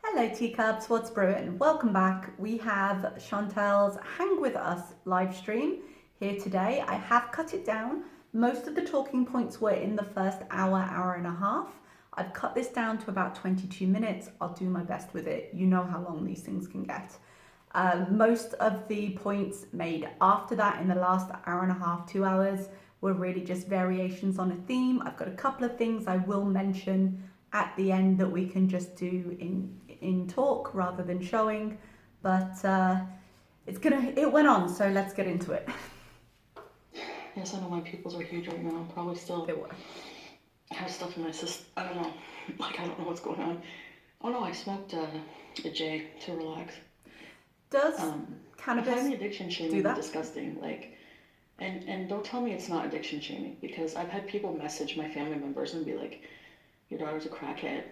Hello teacups, what's brewing? Welcome back. We have Chantal's Hang With Us live stream here today. I have cut it down. Most of the talking points were in the first hour and a half. I've cut this down to about 22 minutes. I'll do my best with it. You know how long these things can get. Most of the points made after that in the last hour and a half, 2 hours, were really just variations on a theme. I've got a couple of things I will mention at the end that we can just do in talk rather than showing, but it went on, so let's get into it. Yes, I know my pupils are huge right now. Probably still They were. have stuff in my system. I don't know. Like, I don't know what's going on. Oh no, I smoked a J to relax. Does I cannabis find the addiction do shaming that? disgusting. Like, and don't tell me it's not addiction shaming, because I've had people message my family members and be like, your daughter's a crackhead,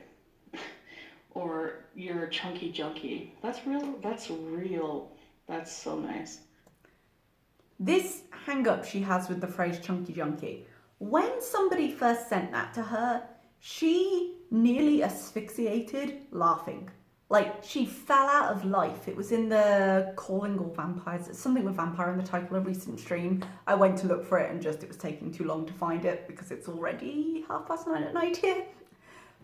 or you're a chunky junkie. That's real. That's real. That's so nice. This hang up she has with the phrase chunky junkie, when somebody first sent that to her, she nearly asphyxiated laughing. Like, she fell out of life. It was in the Calling All Vampires. It's something with vampire in the title of a recent stream. I went to look for it and it was taking too long to find it because it's already 9:30 at night here.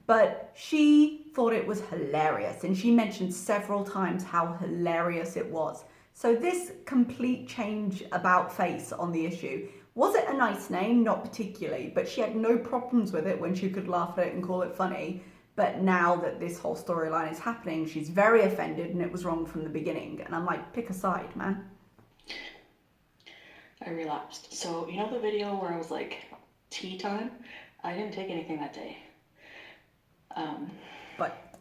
But she thought it was hilarious, and she mentioned several times how hilarious it was. So this complete change about face on the issue. Was it a nice name? Not particularly, but she had no problems with it when she could laugh at it and call it funny. But now that this whole storyline is happening, she's very offended and it was wrong from the beginning. And I'm like, pick a side, man. I relapsed. So, you know the video where I was like, tea time? I didn't take anything that day. But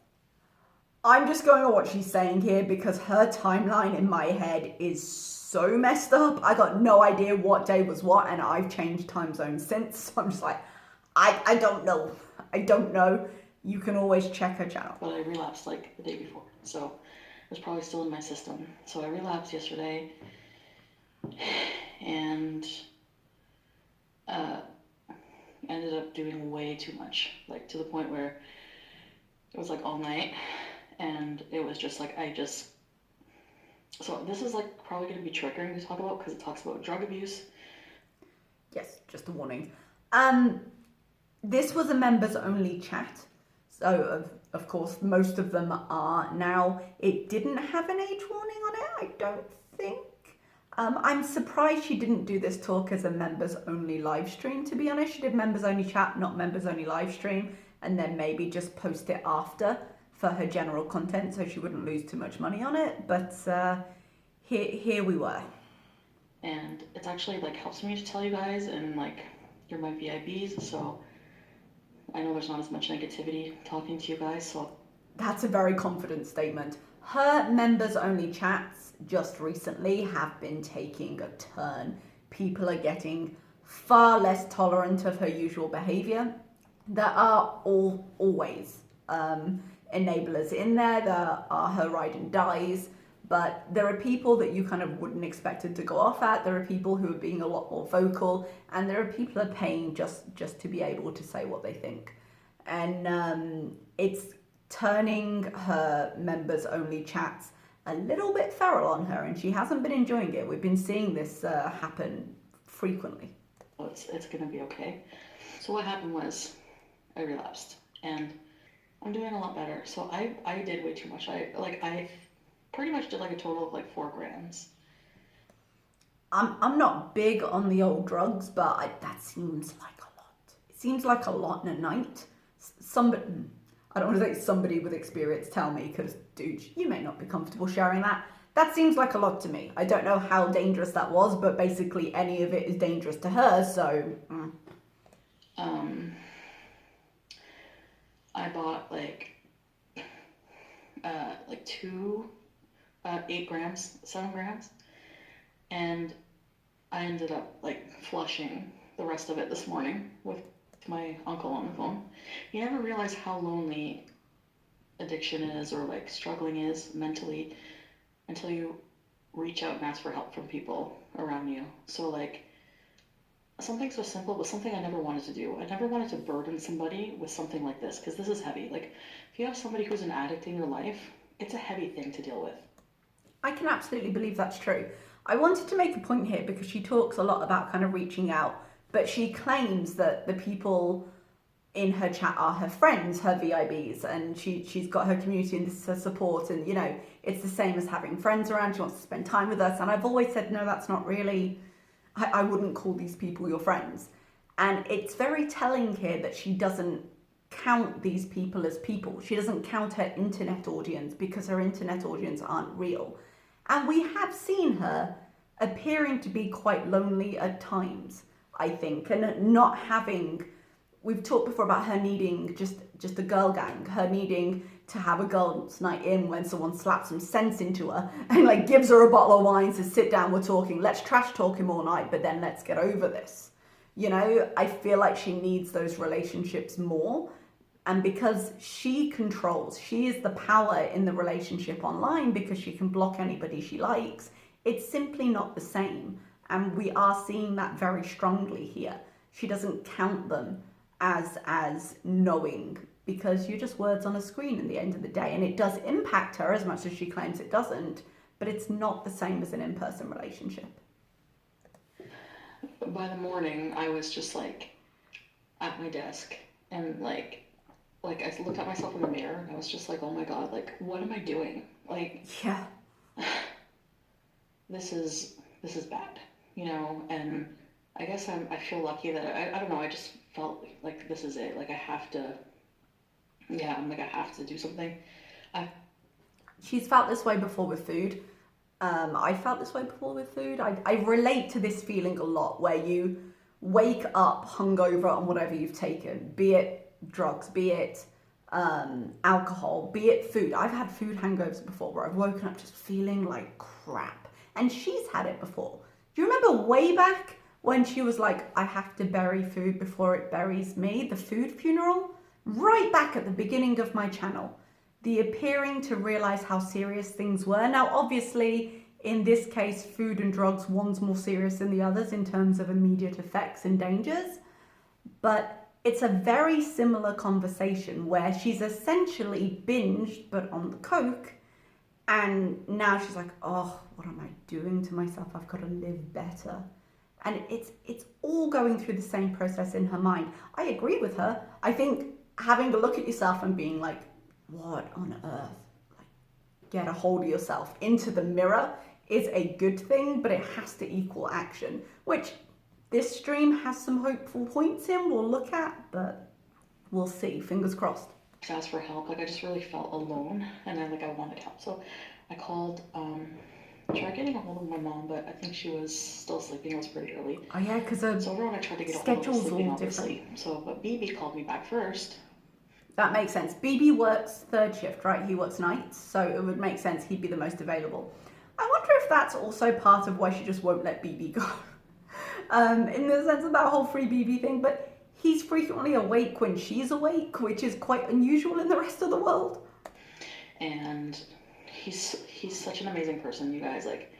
I'm just going on what she's saying here because her timeline in my head is so messed up. I got no idea what day was what, and I've changed time zones since. So I'm just like, I don't know. I don't know. You can always check her channel. But I relapsed like the day before, so it was probably still in my system. So I relapsed yesterday, and ended up doing way too much, like to the point where it was like all night, and it was just like so this is like probably going to be triggering to talk about because it talks about drug abuse. Yes, just a warning. This was a members only chat. So, of course, most of them are now. It didn't have an age warning on it, I don't think. I'm surprised she didn't do this talk as a members only live stream, to be honest. She did members only chat, not members only live stream, and then maybe just post it after for her general content so she wouldn't lose too much money on it. But here we were. And it's actually like helps me to tell you guys, and like you're my VIPs, so I know there's not as much negativity talking to you guys, so... That's a very confident statement. Her members-only chats just recently have been taking a turn. People are getting far less tolerant of her usual behaviour. There are always enablers in there. There are her ride and dies. But there are people that you kind of wouldn't expect it to go off at. There are people who are being a lot more vocal, and there are people who are paying just to be able to say what they think. And it's turning her members only chats a little bit feral on her, and she hasn't been enjoying it. We've been seeing this happen frequently. It's gonna be okay. So what happened was I relapsed, and I'm doing a lot better. So I did way too much. I pretty much did like a total of like 4 grams. I'm not big on the old drugs, but that seems like a lot. It seems like a lot in a night. I don't want to say somebody with experience tell me, because dude, you may not be comfortable sharing that. That seems like a lot to me. I don't know how dangerous that was, but basically any of it is dangerous to her, so... I bought like 8 grams, 7 grams, and I ended up like flushing the rest of it this morning with my uncle on the phone. You never realize how lonely addiction is, or like struggling is mentally, until you reach out and ask for help from people around you. So like something so simple, but something I never wanted to do. I never wanted to burden somebody with something like this, because this is heavy. Like, if you have somebody who's an addict in your life, it's a heavy thing to deal with. I can absolutely believe that's true. I wanted to make a point here because she talks a lot about kind of reaching out, but she claims that the people in her chat are her friends, her VIBs, and she's got her community and this is her support, and it's the same as having friends around. She wants to spend time with us, and I've always said no, that's not really. I wouldn't call these people your friends, and it's very telling here that she doesn't count these people as people. She doesn't count her internet audience because her internet audience aren't real, and we have seen her appearing to be quite lonely at times, I think, and not having. We've talked before about her needing just a girl gang, her needing to have a girls' night in when someone slaps some sense into her and like gives her a bottle of wine, says, sit down, we're talking, let's trash talk him all night, but then let's get over this. I feel like she needs those relationships more. And because she controls, she is the power in the relationship online because she can block anybody she likes, it's simply not the same. And we are seeing that very strongly here. She doesn't count them as knowing because you're just words on a screen at the end of the day, and it does impact her as much as she claims it doesn't, but it's not the same as an in-person relationship. By the morning, I was just like at my desk, and like I looked at myself in the mirror and I was just like, oh my god, like what am I doing? Like, yeah, this is bad, and I guess I feel lucky that I don't know, I just felt like this is it. Like I have to, I'm like I have to do something. She's felt this way before with food. I felt this way before with food. I relate to this feeling a lot where you wake up hungover on whatever you've taken, be it drugs, be it alcohol, be it food. I've had food hangovers before where I've woken up just feeling like crap. And she's had it before. Do you remember way back when she was like, I have to bury food before it buries me, the food funeral? Right back at the beginning of my channel. The appearing to realize how serious things were. Now, obviously, in this case, food and drugs, one's more serious than the others in terms of immediate effects and dangers. But it's a very similar conversation where she's essentially binged, but on the coke. And now she's like, oh, what am I doing to myself? I've got to live better. And it's all going through the same process in her mind. I agree with her. I think having a look at yourself and being like, what on earth? Like, get a hold of yourself into the mirror is a good thing, but it has to equal action, which this stream has some hopeful points in we'll look at, but we'll see. Fingers crossed. Asked for help. Like I just really felt alone, and I wanted help. So I called, tried getting a hold of my mom, but I think she was still sleeping. It was pretty early. Oh yeah, because so everyone I tried to get a hold of was sleeping, obviously. Different. So, but BB called me back first. That makes sense. BB works third shift, right? He works nights, so it would make sense he'd be the most available. I wonder if that's also part of why she just won't let BB go. In the sense of that whole free BB thing, but he's frequently awake when she's awake, which is quite unusual in the rest of the world. And he's such an amazing person, you guys. Like,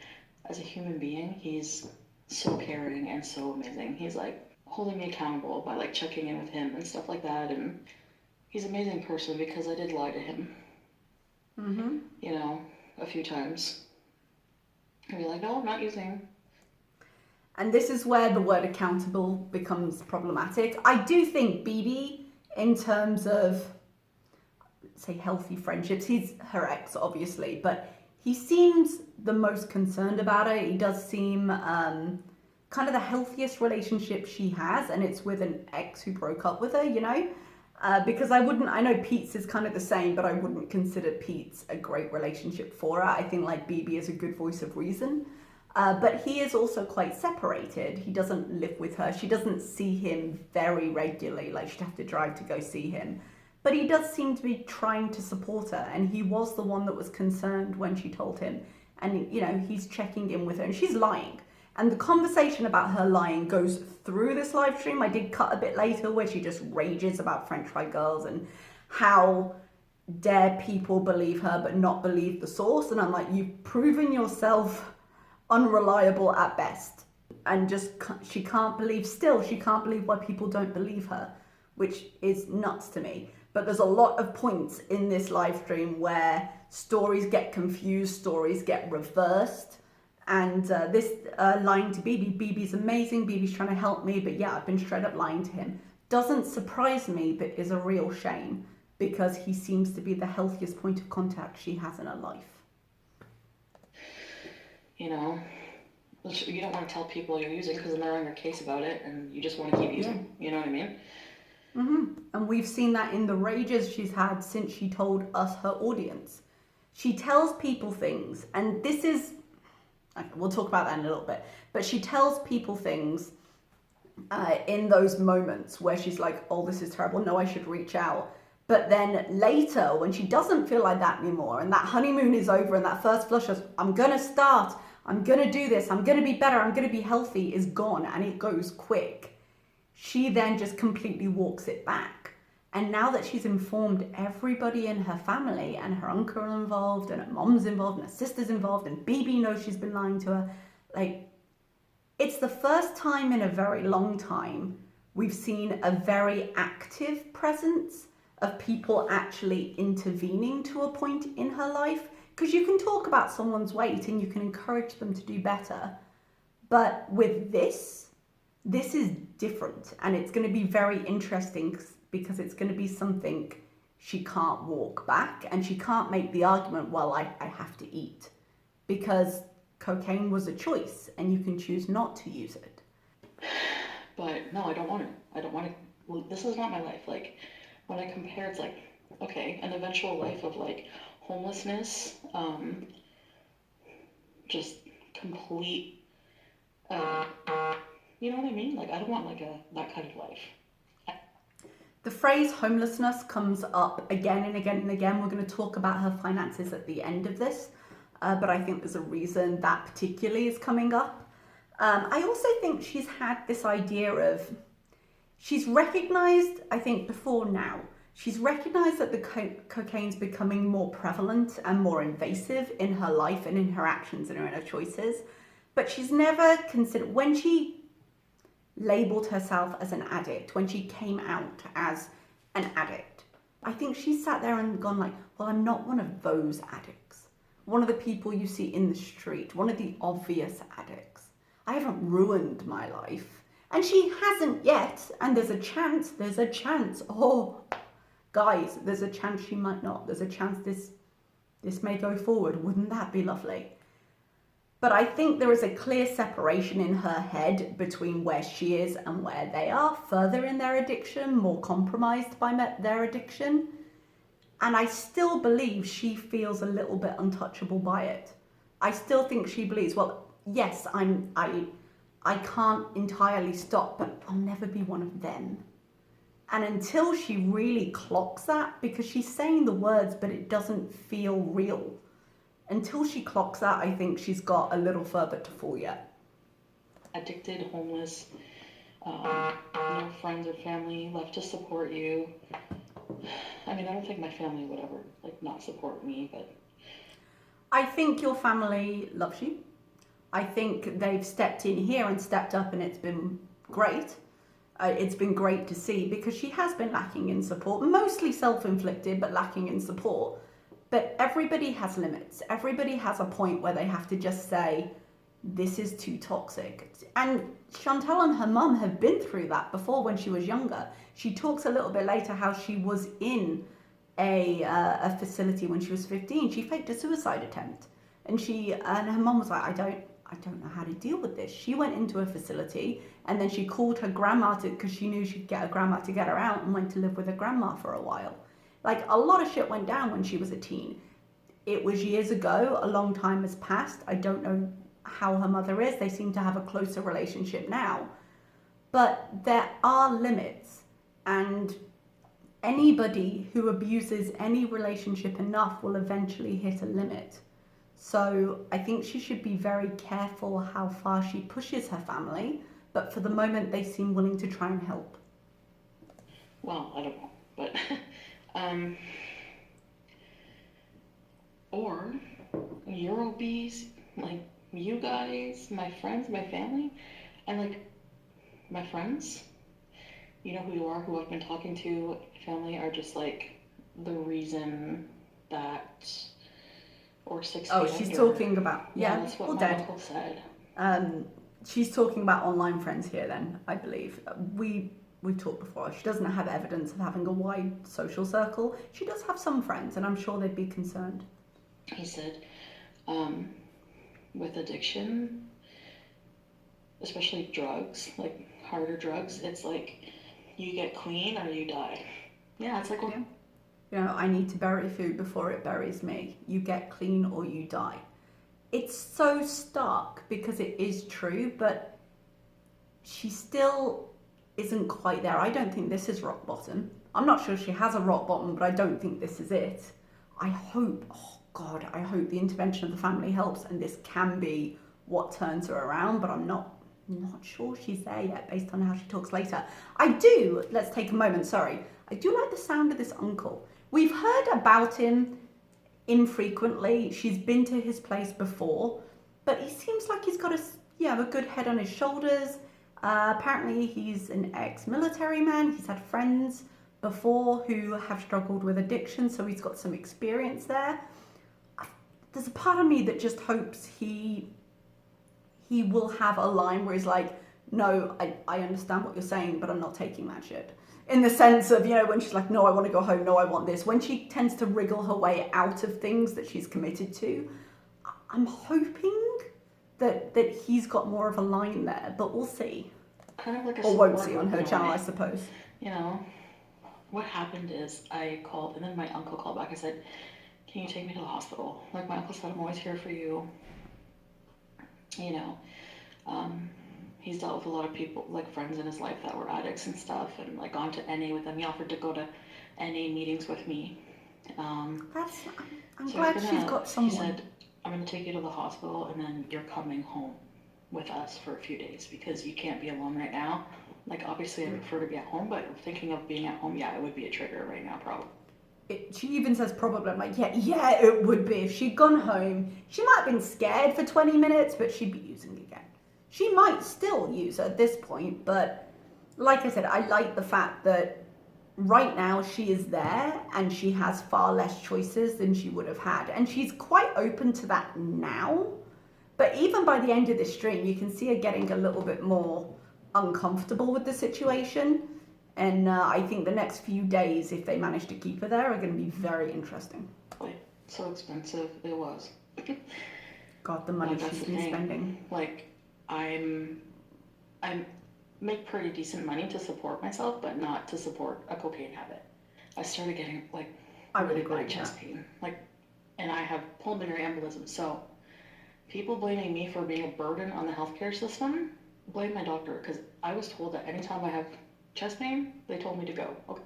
as a human being, he's so caring and so amazing. He's like holding me accountable by like checking in with him and stuff like that, and he's an amazing person because I did lie to him. Mm-hmm. A few times. I'd be like, no, I'm not using. And this is where the word accountable becomes problematic. I do think BB, in terms of, say, healthy friendships, he's her ex, obviously, but he seems the most concerned about it. He does seem kind of the healthiest relationship she has, and it's with an ex who broke up with her, because I know Pete's is kind of the same, but I wouldn't consider Pete's a great relationship for her. I think like BB is a good voice of reason. But he is also quite separated. He doesn't live with her. She doesn't see him very regularly, like she'd have to drive to go see him. But he does seem to be trying to support her, and he was the one that was concerned when she told him. And, he's checking in with her, and she's lying. And the conversation about her lying goes through this live stream. I did cut a bit later where she just rages about French fry girls and how dare people believe her but not believe the source. And I'm like, you've proven yourself unreliable at best. and just she can't believe, she can't believe why people don't believe her, which is nuts to me. But there's a lot of points in this live stream where stories get confused, stories get reversed. And this lying to BB's amazing. BB's trying to help me, but yeah, I've been straight up lying to him. Doesn't surprise me, but is a real shame because he seems to be the healthiest point of contact she has in her life. You know, you don't want to tell people you're using because then they're on your case about it and you just want to keep using. You know what I mean? And we've seen that in the rages she's had since she told us her audience. She tells people things, and this is, okay, we'll talk about that in a little bit, but she tells people things in those moments where she's like, oh, this is terrible, no, I should reach out. But then later, when she doesn't feel like that anymore, and that honeymoon is over, and that first flush of, I'm gonna start, I'm gonna do this, I'm gonna be better, I'm gonna be healthy, is gone, and it goes quick. She then just completely walks it back. And now that she's informed everybody in her family, and her uncle involved, and her mom's involved, and her sister's involved, and BB knows she's been lying to her, like, it's the first time in a very long time we've seen a very active presence of people actually intervening to a point in her life. Because you can talk about someone's weight and you can encourage them to do better. But with this is different, and it's going to be very interesting because it's going to be something she can't walk back, and she can't make the argument, well, I have to eat, because cocaine was a choice and you can choose not to use it. But no, I don't want it. I don't want to. Well, this is not my life. Like, when I compare, it's like, okay, an eventual life of like homelessness, just complete, you know what I mean? Like, I don't want like that kind of life. The phrase homelessness comes up again and again and again. We're going to talk about her finances at the end of this, but I think there's a reason that particularly is coming up. I also think she's had this idea of, she's recognized, I think before now, she's recognized that the cocaine's becoming more prevalent and more invasive in her life and in her actions and in her choices. But she's never considered, when she labeled herself as an addict, when she came out as an addict, I think she sat there and gone like, well, I'm not one of those addicts. One of the people you see in the street, one of the obvious addicts. I haven't ruined my life. And she hasn't yet, and there's a chance, oh, guys, there's a chance she might not. There's a chance this may go forward. Wouldn't that be lovely? But I think there is a clear separation in her head between where she is and where they are, further in their addiction, more compromised by their addiction. And I still believe she feels a little bit untouchable by it. I still think she believes, well, yes, I can't entirely stop, but I'll never be one of them. And until she really clocks that, because she's saying the words, but it doesn't feel real. Until she clocks that, I think she's got a little further to fall yet. Addicted, homeless, no friends or family left to support you. I mean, I don't think my family would ever like not support me, but I think your family loves you. I think they've stepped in here and stepped up, and it's been great. It's been great to see, because she has been lacking in support, mostly self-inflicted, but lacking in support. But everybody has limits. Everybody has a point where they have to just say, this is too toxic. And Chantal and her mum have been through that before when she was younger. She talks a little bit later how she was in a facility when she was 15. She faked a suicide attempt. And her mum was like, I don't know how to deal with this. She went into a facility, and then she called her grandma because she knew she'd get her grandma to get her out, and went to live with her grandma for a while. Like, a lot of shit went down when she was a teen. It was years ago, a long time has passed. I don't know how her mother is. They seem to have a closer relationship now. But there are limits, and anybody who abuses any relationship enough will eventually hit a limit. So I think she should be very careful how far she pushes her family, but for the moment they seem willing to try and help. Well, I don't know, but or you're obese, like you guys, my friends, my family, And like my friends, you know who you are, who I've been talking to, family, are just like the reason that, or 6 Oh, feet she's under. talking about, Yeah, that's what well, my dead. uncle said. She's talking about online friends here then, I believe. We talked before. She doesn't have evidence of having a wide social circle. She does have some friends, and I'm sure they'd be concerned. He said, um, with addiction, especially drugs, like harder drugs, it's like you get clean or you die. Yeah, it's like, well, Yeah. You know, I need to bury food before it buries me. You get clean or you die. It's so stark because it is true, but she still isn't quite there. I don't think this is rock bottom. I'm not sure she has a rock bottom, but I don't think this is it. I hope, oh God, I hope the intervention of the family helps and this can be what turns her around, but I'm not sure she's there yet based on how she talks later. Let's take a moment, sorry. I do like the sound of this uncle. We've heard about him infrequently. She's been to his place before, but he seems like he's got a good head on his shoulders. Apparently, he's an ex-military man. He's had friends before who have struggled with addiction, so he's got some experience there. There's a part of me that just hopes he will have a line where he's like, no, I understand what you're saying, but I'm not taking that shit. In the sense of, when she's like, no, I want to go home, no, I want this. When she tends to wriggle her way out of things that she's committed to, I'm hoping that he's got more of a line there, but we'll see. kind of like a Or won't support see on her group channel, in a I way. suppose. You know, what happened is I called, and then my uncle called back. I said, can you take me to the hospital? Like my uncle said, I'm always here for you. You know, he's dealt with a lot of people, like friends in his life that were addicts and stuff, and like gone to NA with them. He offered to go to NA meetings with me. I'm So glad she's got someone. He said, I'm gonna take you to the hospital, and then you're coming home with us for a few days because you can't be alone right now. Like obviously I prefer to be at home, but thinking of being at home, yeah, it would be a trigger right now, probably. She even says probably. I'm like, yeah, it would be. If she'd gone home, she might have been scared for 20 minutes, but she'd be using it again. She might still use at this point, but like I said, I like the fact that right now she is there and she has far less choices than she would have had. And she's quite open to that now. But even by the end of this stream, you can see her getting a little bit more uncomfortable with the situation. And I think the next few days, if they manage to keep her there, are going to be very interesting. Like, so expensive it was. God, the money she's been spending. Like, I make pretty decent money to support myself, but not to support a cocaine habit. I started getting like really bad chest pain, like, and I have pulmonary embolism. So, people blaming me for being a burden on the healthcare system, blame my doctor, because I was told that anytime I have chest pain, they told me to go. Okay.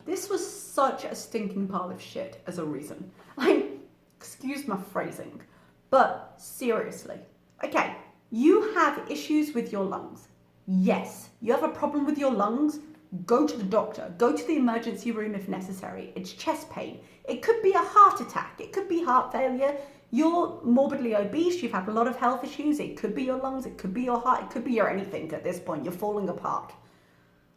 This was such a stinking pile of shit as a reason. Like, excuse my phrasing, but seriously. Okay, you have issues with your lungs. Yes, you have a problem with your lungs. Go to the doctor. Go to the emergency room if necessary. It's chest pain. It could be a heart attack. It could be heart failure. You're morbidly obese. You've had a lot of health issues. It could be your lungs. It could be your heart. It could be your anything at this point. You're falling apart.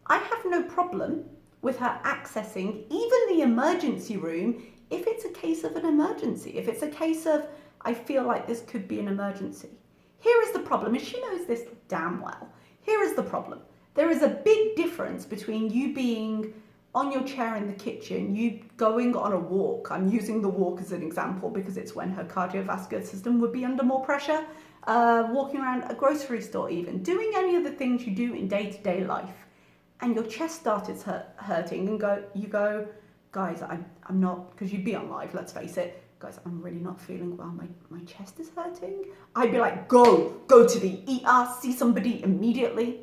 I have no problem with her accessing even the emergency room if it's a case of an emergency. If it's a case of, I feel like this could be an emergency. Here is the problem, and she knows this damn well. Here is the problem. There is a big difference between you being on your chair in the kitchen, you going on a walk. I'm using the walk as an example because it's when her cardiovascular system would be under more pressure. Walking around a grocery store even. Doing any of the things you do in day-to-day life. And your chest started hurting and you go, guys, I'm not, because you'd be on live, let's face it. Guys, I'm really not feeling well. My chest is hurting. I'd be like, go to the ER, see somebody immediately.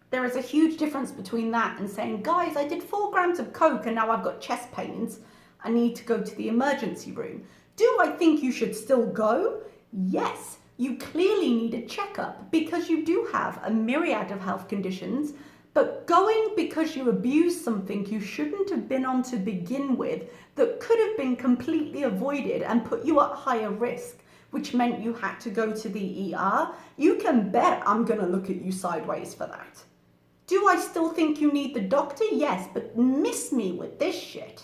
There is a huge difference between that and saying, guys, I did 4 grams of Coke and now I've got chest pains. I need to go to the emergency room. Do I think you should still go? Yes, you clearly need a checkup because you do have a myriad of health conditions. But going because you abused something you shouldn't have been on to begin with that could have been completely avoided and put you at higher risk which meant you had to go to the ER, you can bet I'm gonna look at you sideways for that. Do I still think you need the doctor? Yes, but miss me with this shit.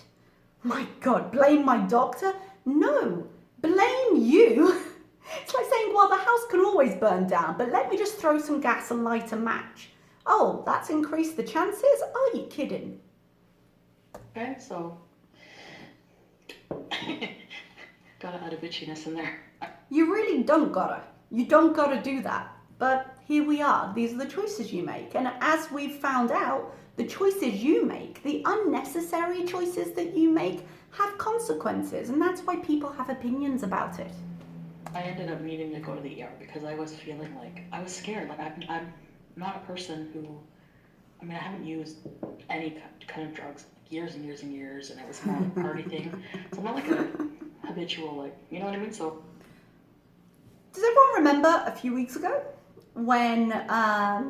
My God, blame my doctor? No, blame you. It's like saying, well, the house can always burn down, but let me just throw some gas and light a match. Oh, that's increased the chances? Are you kidding? Okay, so gotta add a bitchiness in there. You really don't gotta. You don't gotta do that. But here we are. These are the choices you make. And as we've found out, the choices you make, the unnecessary choices that you make, have consequences. And that's why people have opinions about it. I ended up needing to go to the ER because I was feeling like I was scared. Like I'm not a person who, I mean, I haven't used any kind of drugs like years and years and years, and it was more like a party thing. So I'm not like a habitual, like, you know what I mean? So does everyone remember a few weeks ago when, a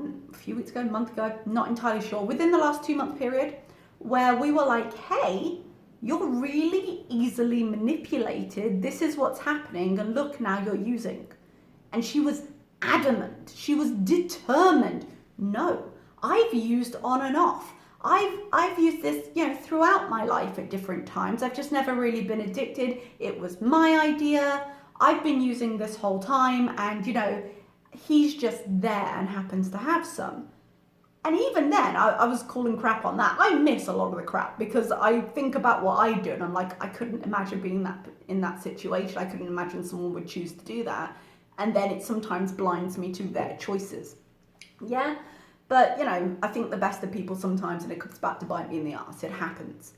month ago, not entirely sure, within the last 2 month period, where we were like, hey, you're really easily manipulated. This is what's happening. And look, now you're using. And she was adamant. She was determined. No, I've used on and off. I've used this, throughout my life at different times. I've just never really been addicted. It was my idea. I've been using this whole time, and he's just there and happens to have some. And even then, I was calling crap on that. I miss a lot of the crap because I think about what I do and I'm like, I couldn't imagine being in that situation. I couldn't imagine someone would choose to do that. And then it sometimes blinds me to their choices. Yeah, but I think the best of people sometimes, and it comes back to bite me in the arse. It happens.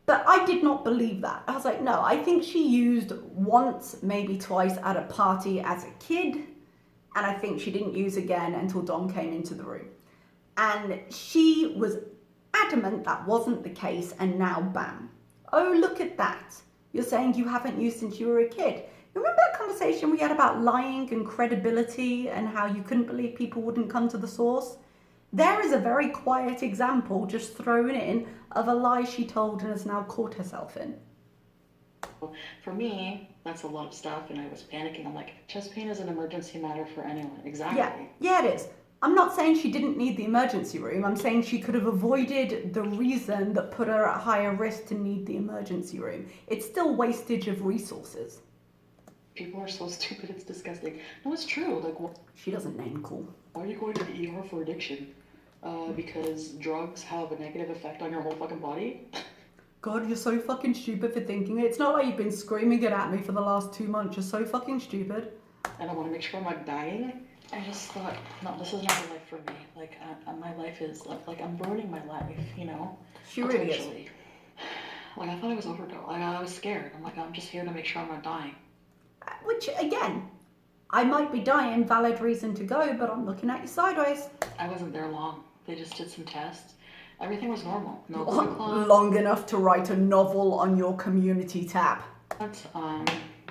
But I did not believe that. I was like, no, I think she used once, maybe twice at a party as a kid. And I think she didn't use again until Dom came into the room. And she was adamant that wasn't the case, and now bam. Oh, look at that. You're saying you haven't used since you were a kid. You remember that conversation we had about lying and credibility and how you couldn't believe people wouldn't come to the source? There is a very quiet example just thrown in of a lie she told and has now caught herself in. for me, that's a lot of stuff, and I was panicking. I'm like, chest pain is an emergency matter for anyone. Exactly. Yeah, it is. I'm not saying she didn't need the emergency room. I'm saying she could have avoided the reason that put her at higher risk to need the emergency room. It's still wastage of resources. People are so stupid, it's disgusting. No, it's true. Like, she doesn't name call. Why are you going to the ER for addiction? Because drugs have a negative effect on your whole fucking body? God, you're so fucking stupid for thinking it. It's not like you've been screaming it at me for the last 2 months. You're so fucking stupid. And I want to make sure I'm not dying. I just thought, no, this is not a life for me. Like, my life is, like, I'm ruining my life, She really is. Like, I thought I was overdosed. Like, I was scared. I'm like, I'm just here to make sure I'm not dying. Which, again, I might be dying, valid reason to go, but I'm looking at you sideways. I wasn't there long. They just did some tests. Everything was normal. No blood clots. Long enough to write a novel on your community tab.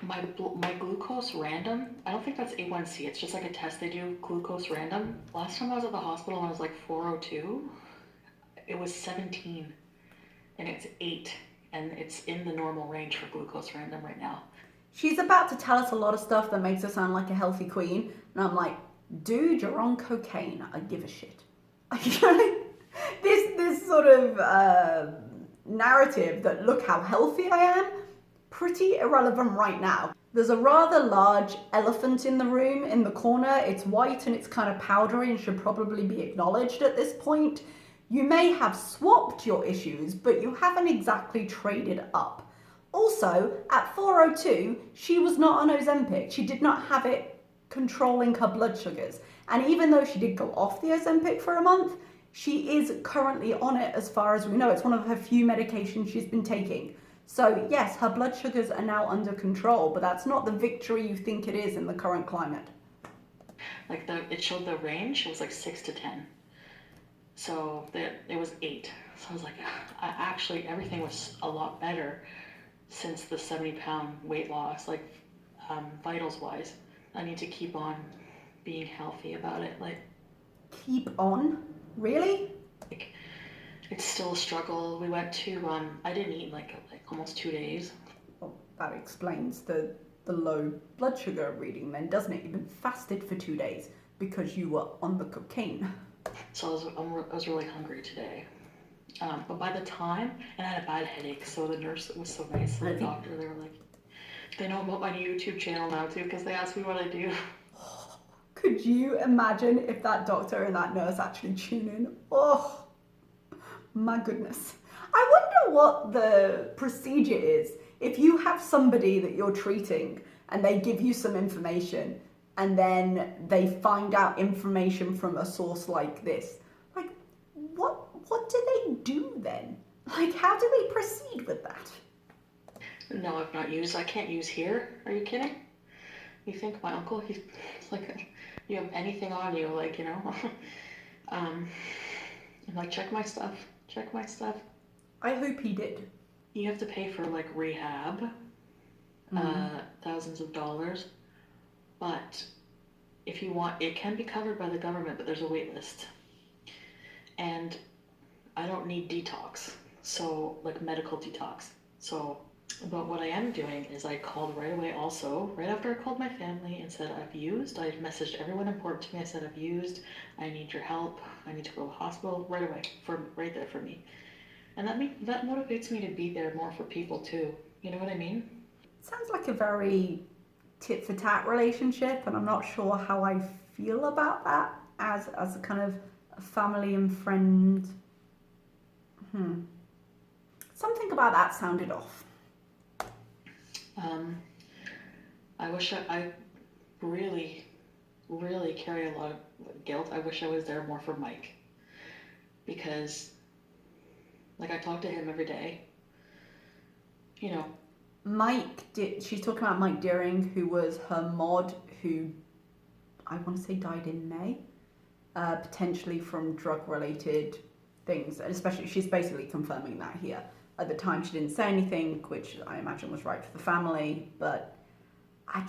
My glucose random, I don't think that's A1C, it's just like a test they do, glucose random. Last time I was at the hospital and I was like 402, it was 17, and it's 8, and it's in the normal range for glucose random right now. She's about to tell us a lot of stuff that makes her sound like a healthy queen, and I'm like, dude, you're on cocaine, I give a shit. This sort of narrative that look how healthy I am, pretty irrelevant right now. There's a rather large elephant in the room in the corner. It's white and it's kind of powdery and should probably be acknowledged at this point. You may have swapped your issues, but you haven't exactly traded up. Also, at 402, she was not on Ozempic. She did not have it controlling her blood sugars. And even though she did go off the Ozempic for a month, she is currently on it as far as we know. It's one of her few medications she's been taking. So yes, her blood sugars are now under control, but that's not the victory you think it is in the current climate. Like it showed the range, it was like 6 to 10. So it was 8. So I was like, actually everything was a lot better since the 70-pound weight loss, like vitals wise. I need to keep on being healthy about it. Like, keep on? Really? Like, it's still a struggle. We went to, I didn't eat like almost 2 days. Well, that explains the the low blood sugar reading then, doesn't it? You've been fasted for 2 days because you were on the cocaine. So I was really hungry today. But by the time, and I had a bad headache, so the nurse was so nice, and the doctor, they were like, they know about my YouTube channel now too, because they asked me what I do. Could you imagine if that doctor and that nurse actually tune in? Oh, my goodness. I wonder what the procedure is. If you have somebody that you're treating and they give you some information and then they find out information from a source like this, like, what do they do then? Like, how do they proceed with that? No, I've not used, I can't use here. Are you kidding? You think my uncle, he's like, you have anything on you, like, you know? I'm like, check my stuff. I hope he did. You have to pay for like rehab, thousands of dollars. But if you want, it can be covered by the government, but there's a wait list. And I don't need detox, so like medical detox. So, but what I am doing is I called right away also, right after I called my family and said I've used, I messaged everyone important to me, I said I've used, I need your help, I need to go to the hospital right away, right there for me. And that motivates me to be there more for people too. You know what I mean? Sounds like a very tit for tat relationship, and I'm not sure how I feel about that as a kind of a family and friend. Something about that sounded off. I wish I really, really carry a lot of guilt. I wish I was there more for Mike, because like I talk to him every day. You know. She's talking about Mike Deering, who was her mod, who I want to say died in May, potentially from drug-related things, and especially she's basically confirming that here. At the time, she didn't say anything, which I imagine was right for the family, but I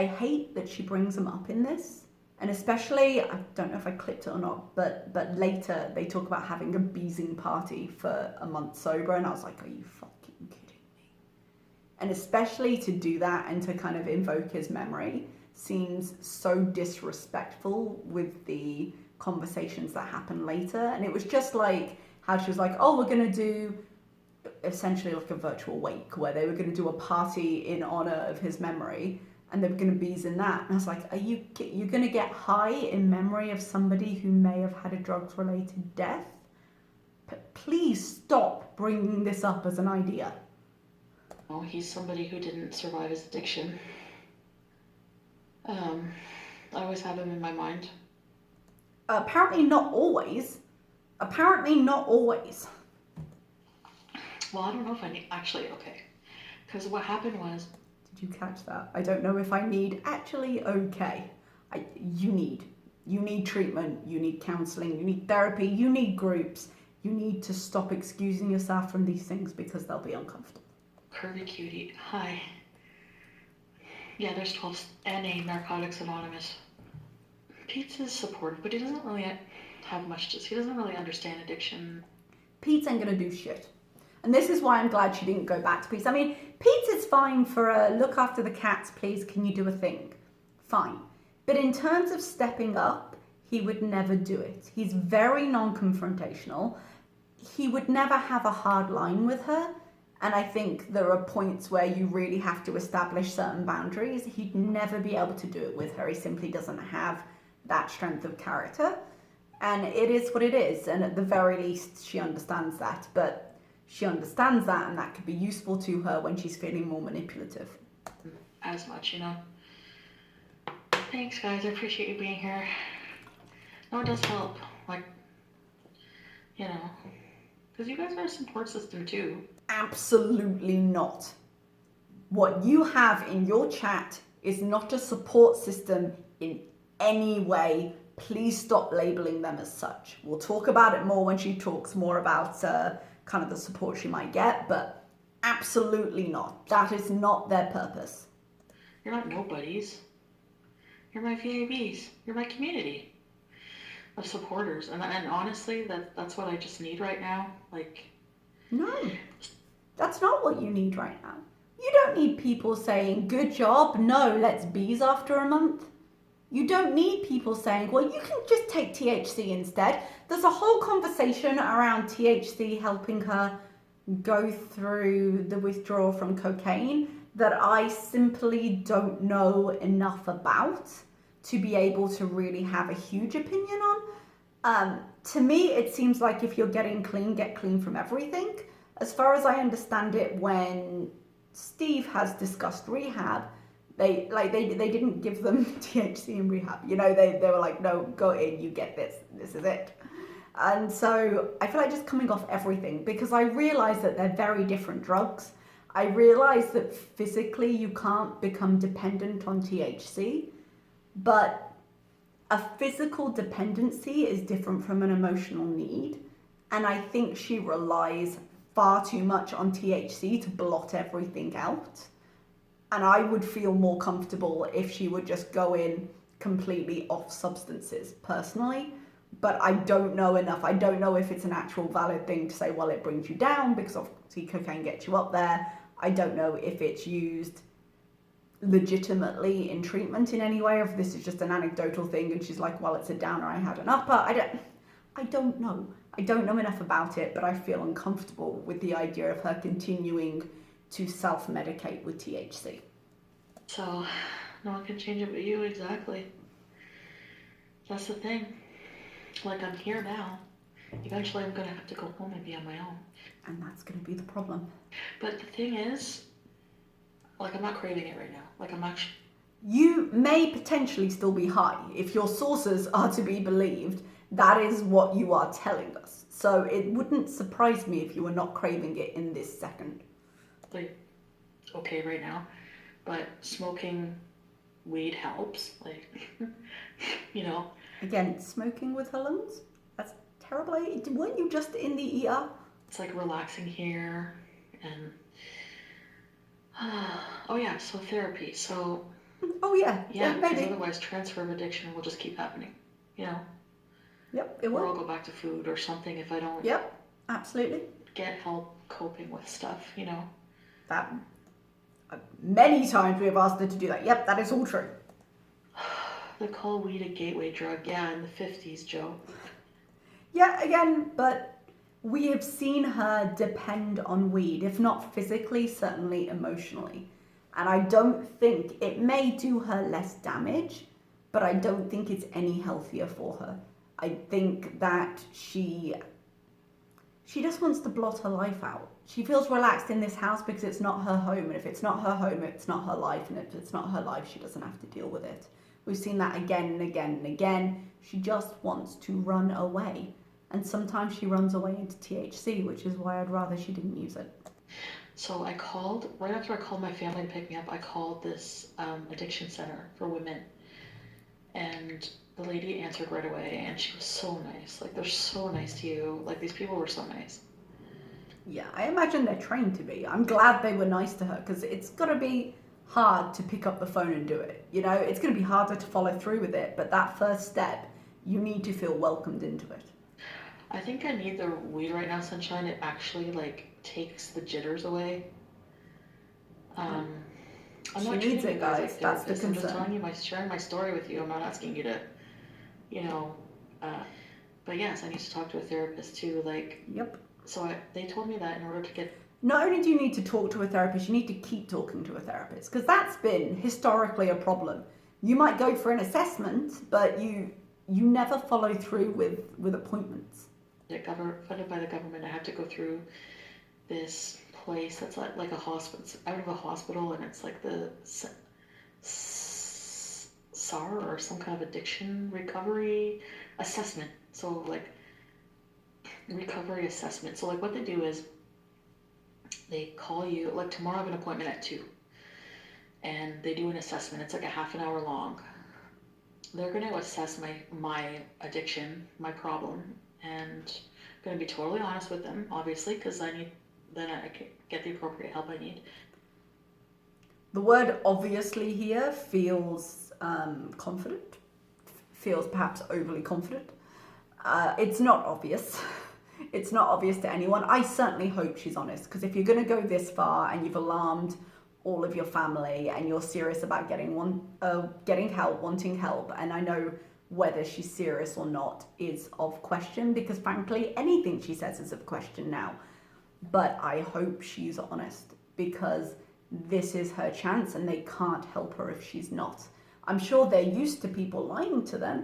hate that she brings him up in this. And especially, I don't know if I clipped it or not, but later they talk about having a beezing party for a month sober, and I was like, are you fucking kidding me? And especially to do that and to kind of invoke his memory seems so disrespectful with the conversations that happen later. And it was just like how she was like, oh, we're going to do essentially like a virtual wake where they were going to do a party in honor of his memory, and they were going to bees in that. And I was like, you're going to get high in memory of somebody who may have had a drugs-related death? Please stop bringing this up as an idea. Oh, he's somebody who didn't survive his addiction. I always have him in my mind. Apparently not always. Well, I don't know if I need, actually, okay. Because what happened was... Did you catch that? I don't know if I need, actually, okay. You need treatment, you need counselling, you need therapy, you need groups. You need to stop excusing yourself from these things because they'll be uncomfortable. Curvy cutie, hi. Yeah, there's 12 NA Narcotics Anonymous. Pete's is supportive, but he doesn't really have much he doesn't really understand addiction. Pete ain't gonna do shit. And this is why I'm glad she didn't go back to Pete. I mean, Pete is fine for a look after the cats, please, can you do a thing? Fine. But in terms of stepping up, he would never do it. He's very non-confrontational. He would never have a hard line with her. And I think there are points where you really have to establish certain boundaries. He'd never be able to do it with her. He simply doesn't have that strength of character. And it is what it is. And at the very least, she understands that. But she understands that, and that could be useful to her when she's feeling more manipulative. As much, you know. Thanks, guys. I appreciate you being here. No, it does help. Like, you know, because you guys are a support system too. Absolutely not. What you have in your chat is not a support system in any way. Please stop labeling them as such. We'll talk about it more when she talks more about kind of the support she might get, but absolutely not. That is not their purpose. You're not nobodies. You're my VABs. You're my community of supporters. And honestly, that's what I just need right now. Like, no, that's not what you need right now. You don't need people saying, good job, no, let's bees after a month. You don't need people saying, well, you can just take THC instead. There's a whole conversation around THC helping her go through the withdrawal from cocaine that I simply don't know enough about to be able to really have a huge opinion on. To me, it seems like if you're getting clean, get clean from everything. As far as I understand it, when Steve has discussed rehab, they didn't give them THC in rehab. You know, they were like, no, go in, you get this is it. And so I feel like just coming off everything, because I realize that they're very different drugs. I realize that physically you can't become dependent on THC, but a physical dependency is different from an emotional need. And I think she relies far too much on THC to blot everything out. And I would feel more comfortable if she would just go in completely off substances, personally. But I don't know enough. I don't know if it's an actual valid thing to say, well, it brings you down, because obviously cocaine gets you up there. I don't know if it's used legitimately in treatment in any way, or if this is just an anecdotal thing and she's like, well, it's a downer, I had an upper. I don't know. I don't know enough about it, but I feel uncomfortable with the idea of her continuing to self-medicate with THC. So, no one can change it but you, exactly. That's the thing. Like, I'm here now. Eventually I'm gonna have to go home and be on my own. And that's gonna be the problem. But the thing is, like, I'm not craving it right now. Like, I'm actually... You may potentially still be high. If your sources are to be believed, that is what you are telling us. So it wouldn't surprise me if you were not craving it in this second. Like, okay right now, but smoking weed helps. Like, you know. Again, smoking with her lungs? That's terrible. Weren't you just in the ER? It's like relaxing here and... oh yeah, so therapy. So... Oh yeah, yeah, maybe. because otherwise transfer of addiction will just keep happening, you know? Yep, it will. Or I'll go back to food or something if I don't... Yep, absolutely. Get help coping with stuff, you know? That... many times we have asked her to do that. Yep, that is all true. They call weed a gateway drug. Yeah, in the 50s, Joe. Yeah, again, but we have seen her depend on weed, if not physically, certainly emotionally. And I don't think, it may do her less damage, but I don't think it's any healthier for her. I think that she just wants to blot her life out. She feels relaxed in this house because it's not her home, and if it's not her home, it's not her life, and if it's not her life, she doesn't have to deal with it. We've seen that again and again and again. She just wants to run away. And sometimes she runs away into THC, which is why I'd rather she didn't use it. So I called, right after I called my family to pick me up, I called this addiction center for women. And the lady answered right away, and she was so nice. Like, they're so nice to you. Like, these people were so nice. Yeah, I imagine they're trained to be. I'm glad they were nice to her, because it's got to be hard to pick up the phone and do it. You know, it's going to be harder to follow through with it, but that first step, you need to feel welcomed into it. I think I need the weed right now, Sunshine. It actually, like, takes the jitters away. I'm She not needs treating it, you guys. like That's the therapists. I'm just concern. telling you, sharing my story with you. I'm not asking you to, you know, but yes, I need to talk to a therapist too. Like, Yep. so they told me that in order to get... Not only do you need to talk to a therapist, you need to keep talking to a therapist, because that's been historically a problem. You might go for an assessment, but you never follow through with appointments. Funded by the government, I have to go through this place that's like a hospital, out of a hospital, and it's like the SAR, or some kind of addiction recovery assessment. So like recovery assessment. So like what they do is they call you, like tomorrow I have an appointment at 2, and they do an assessment. It's like a half an hour long. They're going to assess my addiction, my problem, and I'm going to be totally honest with them, obviously, because then I can get the appropriate help I need. The word obviously here feels confident, feels perhaps overly confident. It's not obvious. It's not obvious to anyone. I certainly hope she's honest, because if you're going to go this far and you've alarmed all of your family and you're serious about getting help, wanting help, and I know whether she's serious or not is of question, because frankly anything she says is of question now. But I hope she's honest, because this is her chance and they can't help her if she's not. I'm sure they're used to people lying to them.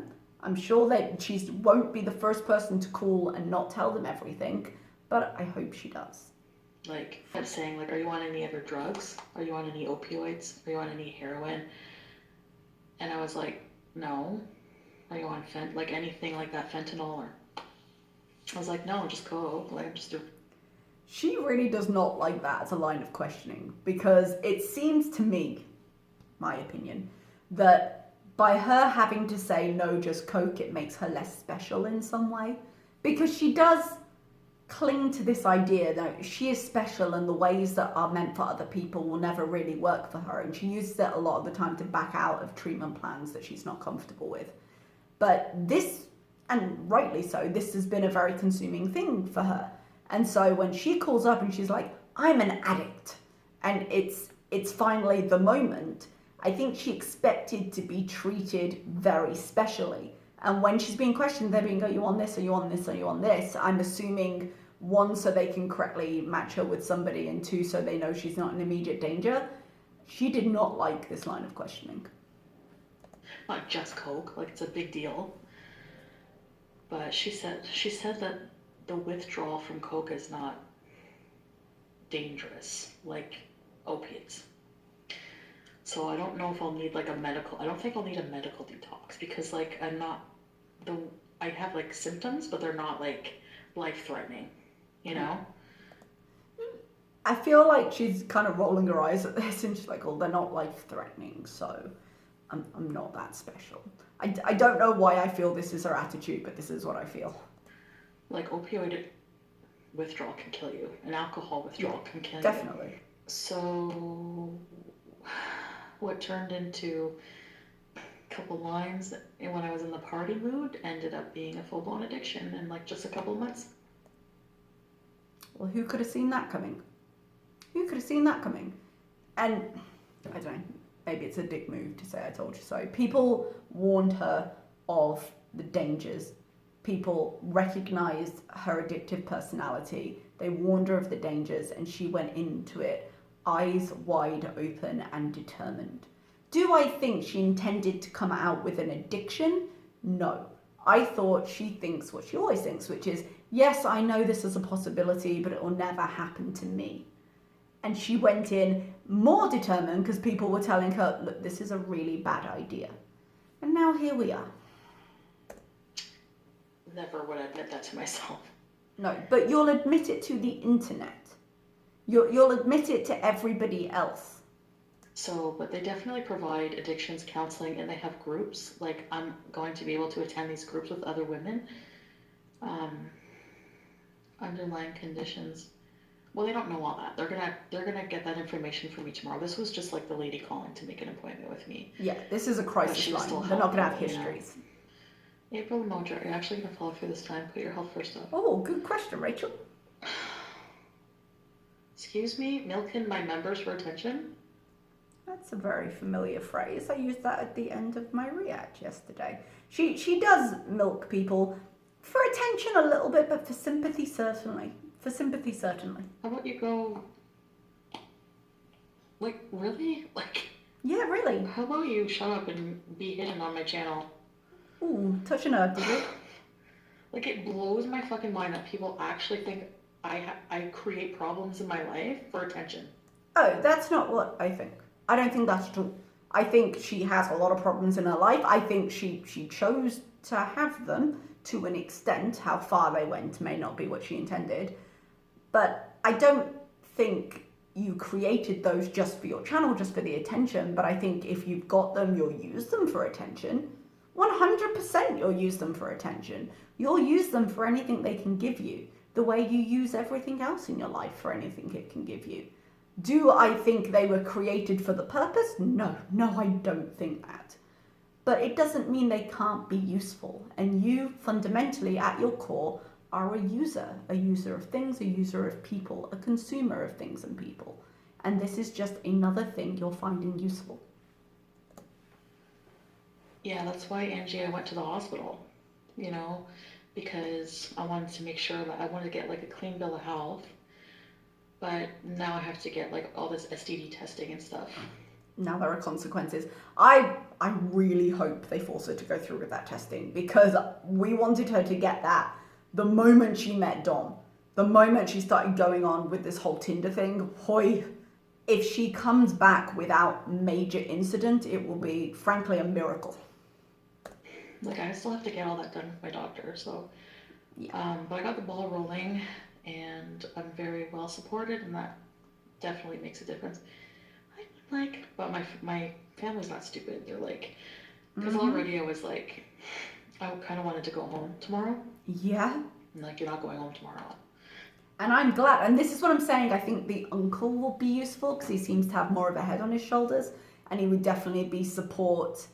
I'm sure that she won't be the first person to call and not tell them everything, but I hope she does. Like, kept saying, like, are you on any other drugs? Are you on any opioids? Are you on any heroin? And I was like, no. Are you on like anything like that, fentanyl? Or I was like, no, just coke. Like, I'm just She really does not like that as a line of questioning, because it seems to me, my opinion, that by her having to say no, just coke, it makes her less special in some way, because she does cling to this idea that she is special and the ways that are meant for other people will never really work for her, and she uses it a lot of the time to back out of treatment plans that she's not comfortable with. But this, and rightly so, this has been a very consuming thing for her. And so when she calls up and she's like, I'm an addict, and it's finally the moment, I think she expected to be treated very specially. And when she's being questioned, they're being, are you on this, are you on this, are you on this? I'm assuming, one, so they can correctly match her with somebody, and two, so they know she's not in immediate danger. She did not like this line of questioning. not just coke, like it's a big deal. But she said that the withdrawal from coke is not dangerous like opiates. So I don't know if I'll need like I don't think I'll need a medical detox, because like I have like symptoms, but they're not like life threatening, you know? I feel like she's kind of rolling her eyes at this, and she's like, oh, they're not life threatening, so I'm not that special. I don't know why I feel this is her attitude, but this is what I feel. Like opioid withdrawal can kill you, and alcohol withdrawal can kill you. Definitely. So what turned into a couple lines when I was in the party mood ended up being a full-blown addiction in like just a couple months. Well, who could have seen that coming? Who could have seen that coming? And I don't know, maybe it's a dick move to say I told you so. People warned her of the dangers. People recognized her addictive personality. They warned her of the dangers, and she went into it eyes wide open and determined. Do I think she intended to come out with an addiction? No. I thought she thinks what she always thinks, which is, yes, I know this is a possibility, but it will never happen to me. And she went in more determined because people were telling her, look, this is a really bad idea. And now here we are. Never would admit that to myself. No, but you'll admit it to the internet. You'll admit it to everybody else. So, but they definitely provide addictions counseling, and they have groups. Like, I'm going to be able to attend these groups with other women. Underlying conditions. Well, they don't know all that. They're gonna get that information from me tomorrow. This was just like the lady calling to make an appointment with me. Yeah, this is a crisis line. They're not gonna have histories. April and Mojo, are you actually gonna follow through this time? Put your health first up. Oh, good question, Rachel. Excuse me, milking my members for attention? That's a very familiar phrase. I used that at the end of my react yesterday. She does milk people for attention a little bit, but for sympathy certainly. How about you go, like, really? Like, yeah, really. how about you shut up and be hidden on my channel? Ooh, touch a nerve, did it? Like, it blows my fucking mind that people actually think I create problems in my life for attention. Oh, that's not what I think. I don't think that's true. I think she has a lot of problems in her life. I think she chose to have them to an extent. How far they went may not be what she intended. But I don't think you created those just for your channel, just for the attention. But I think if you've got them, you'll use them for attention. 100% you'll use them for attention. You'll use them for anything they can give you, the way you use everything else in your life for anything it can give you. Do I think they were created for the purpose? No, I don't think that. But it doesn't mean they can't be useful. And you fundamentally, at your core, are a user of things, a user of people, a consumer of things and people. And this is just another thing you're finding useful. Yeah, that's why, Angie, I went to the hospital, you know, because I wanted to make sure that I wanted to get like a clean bill of health, but now I have to get like all this STD testing and stuff. Now there are consequences. I really hope they force her to go through with that testing, because we wanted her to get that the moment she met Dom. The moment she started going on with this whole Tinder thing, hoy, if she comes back without major incident, it will be, frankly, a miracle. Like, I still have to get all that done with my doctor, so, Yeah. but I got the ball rolling and I'm very well supported, and that definitely makes a difference. But my family's not stupid. They're like, because already I was like, I kind of wanted to go home tomorrow. Yeah. And like, you're not going home tomorrow. And I'm glad, and this is what I'm saying, I think the uncle will be useful because he seems to have more of a head on his shoulders, and he would definitely be support.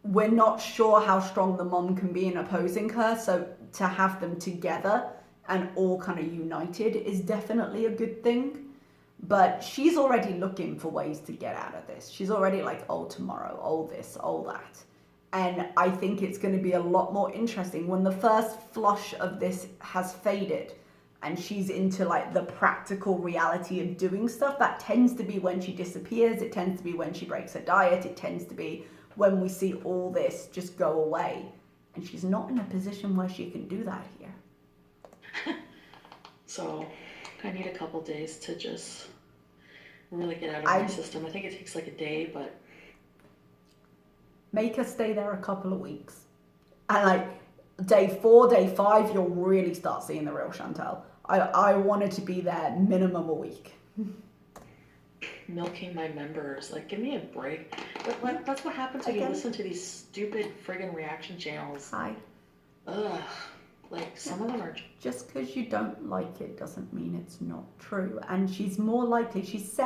We're not sure how strong the mom can be in opposing her, so to have them together and all kind of united is definitely a good thing. But she's already looking for ways to get out of this. She's already like, oh, tomorrow, oh, this, oh, that. And I think it's going to be a lot more interesting when the first flush of this has faded and she's into like the practical reality of doing stuff. That tends to be when she disappears. It tends to be when she breaks her diet. It tends to be when we see all this just go away. And she's not in a position where she can do that here. So I need a couple days to just really get out of my system. I think it takes like a day, but make her stay there a couple of weeks. And like day 4, day 5, you'll really start seeing the real Chantal. I wanted to be there minimum a week. Milking my members, like, give me a break. But that's what happens when you listen to these stupid friggin' reaction channels. Hi. Ugh. Like, some of them are... Just because you don't like it doesn't mean it's not true. And she's more likely, she's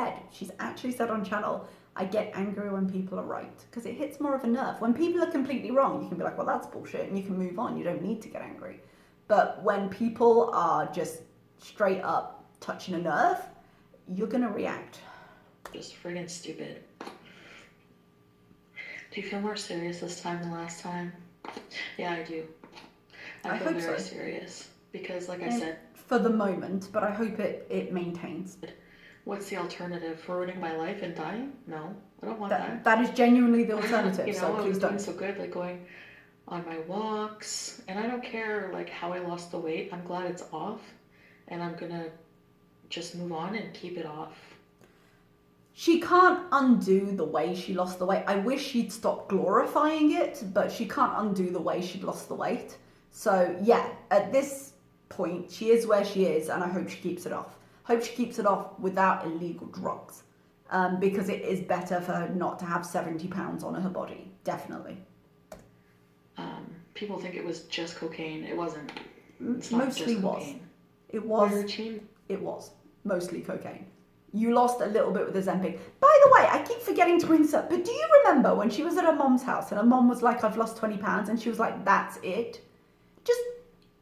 actually said on channel, I get angry when people are right. Because it hits more of a nerve. When people are completely wrong, you can be like, well, that's bullshit, and you can move on. You don't need to get angry. But when people are just straight up touching a nerve, you're going to react. Just friggin' stupid. Do you feel more serious this time than last time? Yeah, I do. I feel very serious because, like I said, for the moment, but I hope it maintains. What's the alternative? Ruining my life and dying? No, I don't want that. That is genuinely the alternative. You know, so please don't. I was doing so good, like going on my walks, and I don't care like how I lost the weight. I'm glad it's off, and I'm gonna just move on and keep it off. She can't undo the way she lost the weight. I wish she'd stop glorifying it, but she can't undo the way she'd lost the weight. So yeah, at this point, she is where she is, and I hope she keeps it off. Hope she keeps it off without illegal drugs, because it is better for her not to have 70 pounds on her body, definitely. People think it was just cocaine. It wasn't. It's not mostly just cocaine. It was mostly cocaine. You lost a little bit with the Ozempic. By the way, I keep forgetting to bring this up, but do you remember when she was at her mom's house and her mom was like, I've lost 20 pounds, and she was like, that's it? Just,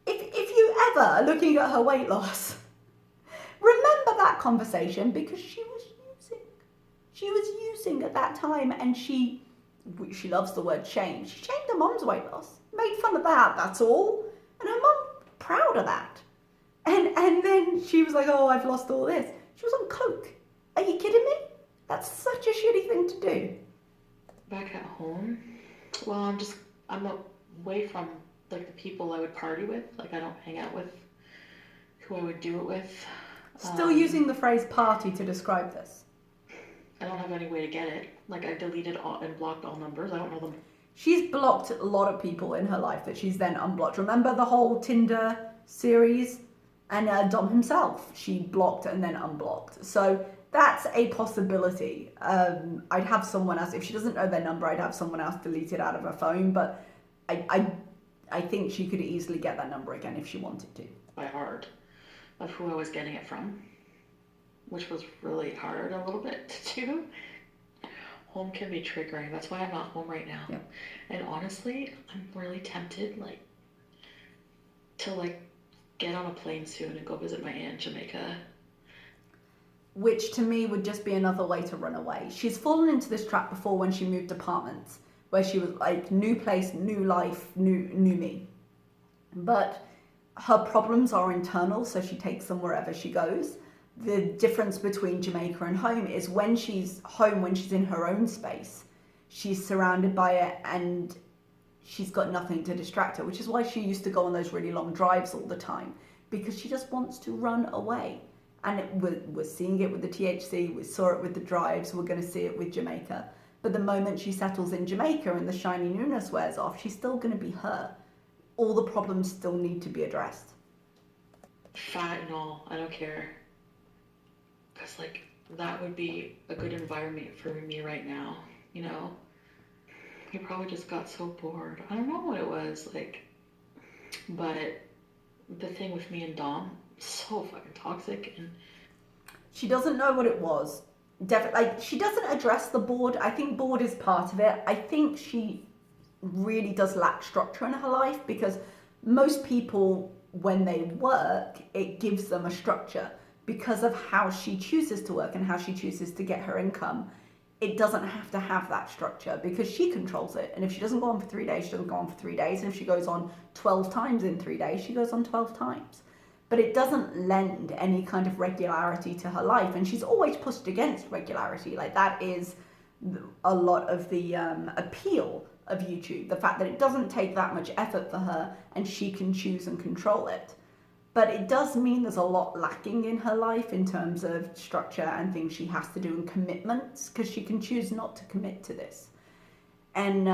if you ever are looking at her weight loss, remember that conversation, because she was using at that time, and she loves the word shame. She shamed her mom's weight loss, made fun of that, that's all. And her mom, proud of that. And then she was like, oh, I've lost all this. She was on coke. Are you kidding me? That's such a shitty thing to do. Back at home, well, I'm away from like the people I would party with. Like, I don't hang out with who I would do it with. Still using the phrase party to describe this. I don't have any way to get it. Like, I deleted all and blocked all numbers. I don't know them. She's blocked a lot of people in her life that she's then unblocked. Remember the whole Tinder series? And Dom himself, she blocked and then unblocked. So that's a possibility. I'd have someone else, if she doesn't know their number, I'd have someone else delete it out of her phone. But I think she could easily get that number again if she wanted to. By heart of who I was getting it from, which was really hard a little bit to do. Home can be triggering. That's why I'm not home right now. Yep. And honestly, I'm really tempted, to get on a plane soon and go visit my aunt in Jamaica. which to me would just be another way to run away. She's fallen into this trap before when she moved apartments, where she was like, new place, new life, new me. But her problems are internal, so she takes them wherever she goes. The difference between Jamaica and home is when she's home, when she's in her own space, she's surrounded by it and she's got nothing to distract her, which is why she used to go on those really long drives all the time, because she just wants to run away. And we're seeing it with the THC, we saw it with the drives, we're going to see it with Jamaica. But the moment she settles in Jamaica and the shiny newness wears off, she's still going to be her. All the problems still need to be addressed. Fat and all, I don't care. Because, like, that would be a good environment for me right now, you know? He probably just got so bored. I don't know what it was, like, but the thing with me and Dom, so fucking toxic. And she doesn't know what it was. Like, she doesn't address the bored. I think bored is part of it. I think she really does lack structure in her life, because most people, when they work, it gives them a structure because of how she chooses to work and how she chooses to get her income. It doesn't have to have that structure because she controls it. And if she doesn't go on for 3 days, she doesn't go on for 3 days. And if she goes on 12 times in 3 days, she goes on 12 times. But it doesn't lend any kind of regularity to her life. And she's always pushed against regularity. Like, that is a lot of the appeal of YouTube. The fact that it doesn't take that much effort for her and she can choose and control it. But it does mean there's a lot lacking in her life in terms of structure and things she has to do and commitments, because she can choose not to commit to this. And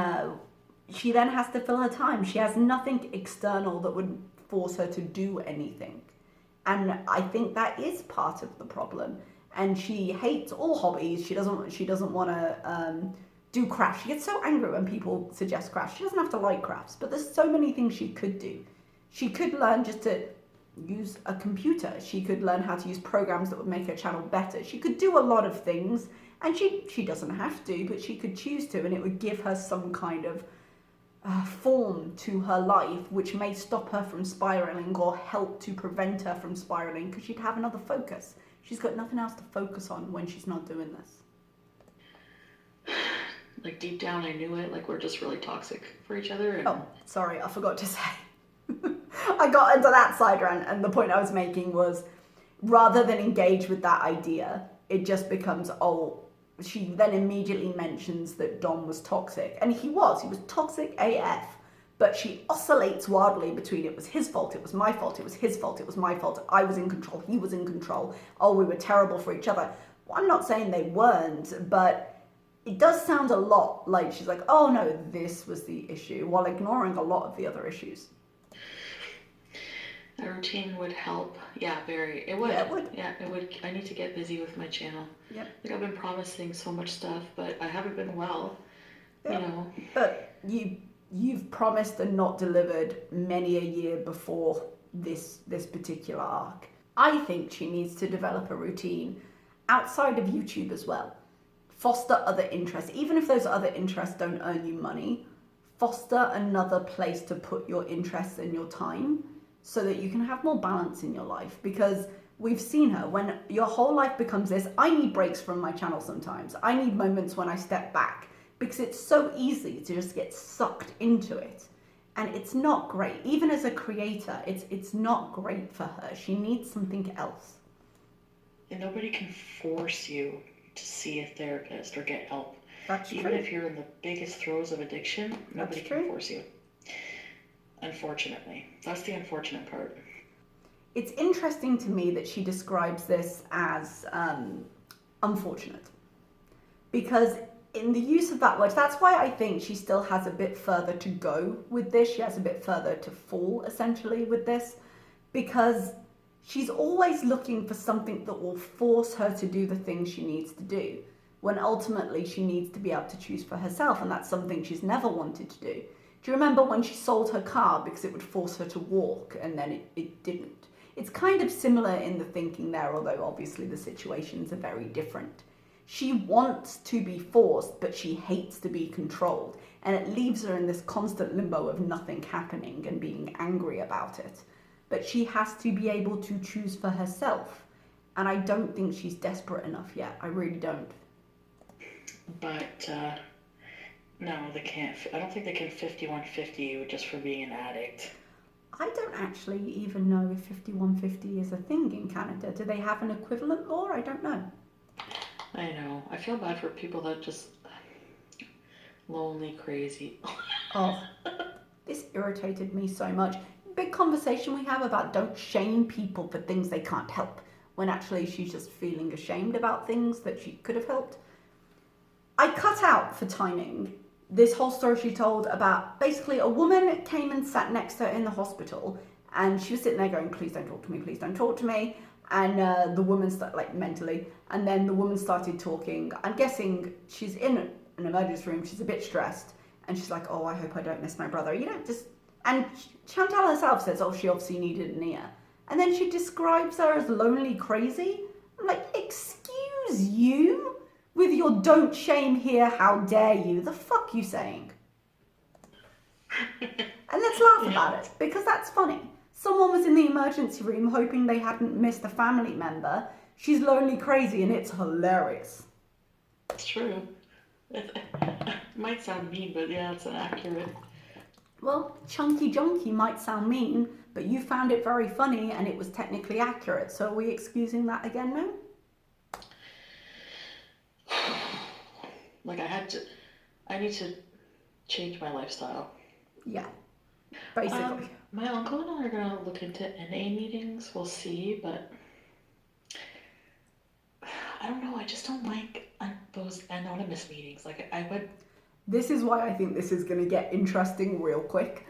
she then has to fill her time. She has nothing external that would force her to do anything. And I think that is part of the problem. And she hates all hobbies. She doesn't want to do crafts. She gets so angry when people suggest crafts. She doesn't have to like crafts, but there's so many things she could do. She could learn just to use a computer. She could learn how to use programs that would make her channel better. She could do a lot of things, and she doesn't have to, but she could choose to, and it would give her some kind of form to her life, which may stop her from spiraling or help to prevent her from spiraling, because she'd have another focus. She's got nothing else to focus on when she's not doing this. Like, deep down I knew it, like, we're just really toxic for each other. And Oh, sorry, I forgot to say. I got into that side rant, and the point I was making was, rather than engage with that idea, it just becomes, oh, she then immediately mentions that Dom was toxic. And he was toxic AF. But she oscillates wildly between it was his fault, it was my fault, it was his fault, it was my fault, I was in control, he was in control, oh, we were terrible for each other. Well, I'm not saying they weren't, but it does sound a lot like she's like, oh no, this was the issue, while ignoring a lot of the other issues. A routine would help. Yeah, very. It would. Yeah, it would. Yeah, it would. I need to get busy with my channel. Yep. Like, I've been promising so much stuff, but I haven't been well. Yep. You know. But you've promised and not delivered many a year before this particular arc. I think she needs to develop a routine outside of YouTube as well. Foster other interests. Even if those other interests don't earn you money, foster another place to put your interests and your time, so that you can have more balance in your life. Because we've seen her, when your whole life becomes this, I need breaks from my channel sometimes. I need moments when I step back, because it's so easy to just get sucked into it. And it's not great. Even as a creator, it's not great for her. She needs something else. And nobody can force you to see a therapist or get help. That's true. Even if you're in the biggest throes of addiction, nobody can force you. Unfortunately. That's the unfortunate part. It's interesting to me that she describes this as unfortunate. Because in the use of that word, that's why I think she still has a bit further to go with this. She has a bit further to fall, essentially, with this. Because she's always looking for something that will force her to do the things she needs to do, when ultimately she needs to be able to choose for herself, and that's something she's never wanted to do. Do you remember when she sold her car because it would force her to walk, and then it didn't? It's kind of similar in the thinking there, although obviously the situations are very different. She wants to be forced, but she hates to be controlled, and it leaves her in this constant limbo of nothing happening and being angry about it. But she has to be able to choose for herself, And I don't think she's desperate enough yet. I really don't. But no, they can't. I don't think they can 5150 you just for being an addict. I don't actually even know if 5150 is a thing in Canada. Do they have an equivalent law? I don't know. I know. I feel bad for people that just lonely, crazy. Oh, this irritated me so much. Big conversation we have about don't shame people for things they can't help, when actually she's just feeling ashamed about things that she could have helped. I cut out for timing this whole story she told about basically a woman came and sat next to her in the hospital, and she was sitting there going, please don't talk to me, please don't talk to me. And the woman started, like, mentally, and then the woman started talking. I'm guessing she's in an emergency room, she's a bit stressed, and she's like, oh, I hope I don't miss my brother. You know, just, and Chantal herself says, oh, she obviously needed an ear. And then she describes her as lonely crazy. I'm like, excuse you? With your don't shame here, how dare you? The fuck you saying? And let's laugh about it, because that's funny. Someone was in the emergency room hoping they hadn't missed a family member. She's lonely crazy and it's hilarious. It's true. It might sound mean, but yeah, it's accurate. Well, chunky junkie might sound mean, but you found it very funny and it was technically accurate. So are we excusing that again now? Like I need to change my lifestyle. Yeah, basically. My uncle and I are gonna look into NA meetings. We'll see, but I don't know. I just don't like those anonymous meetings. Like I would. This is why I think this is going to get interesting real quick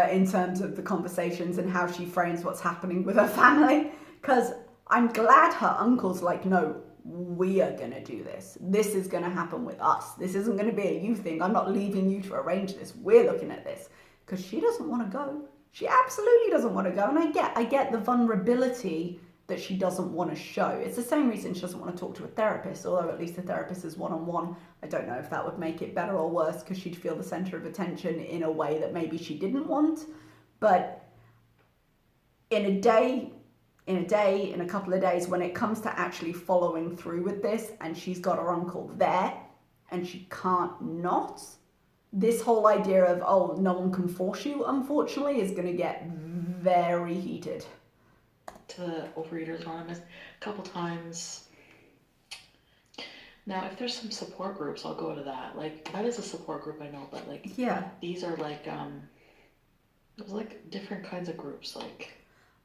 in terms of the conversations and how she frames what's happening with her family. Because I'm glad her uncle's like, no, we are going to do this. This is going to happen with us. This isn't going to be a you thing. I'm not leaving you to arrange this. We're looking at this. Because she doesn't want to go. She absolutely doesn't want to go. And I get the vulnerability that she doesn't want to show. It's the same reason she doesn't want to talk to a therapist, although at least the therapist is one-on-one. I don't know if that would make it better or worse, because she'd feel the center of attention in a way that maybe she didn't want. But in a couple of days, when it comes to actually following through with this, and she's got her uncle there, and she can't not, this whole idea of, oh, no one can force you, unfortunately, is going to get very heated. To the Overeaters Anonymous a couple times. Now, if there's some support groups, I'll go to that. Like, that is a support group, I know, but like, yeah, these are like, there's like different kinds of groups. Like,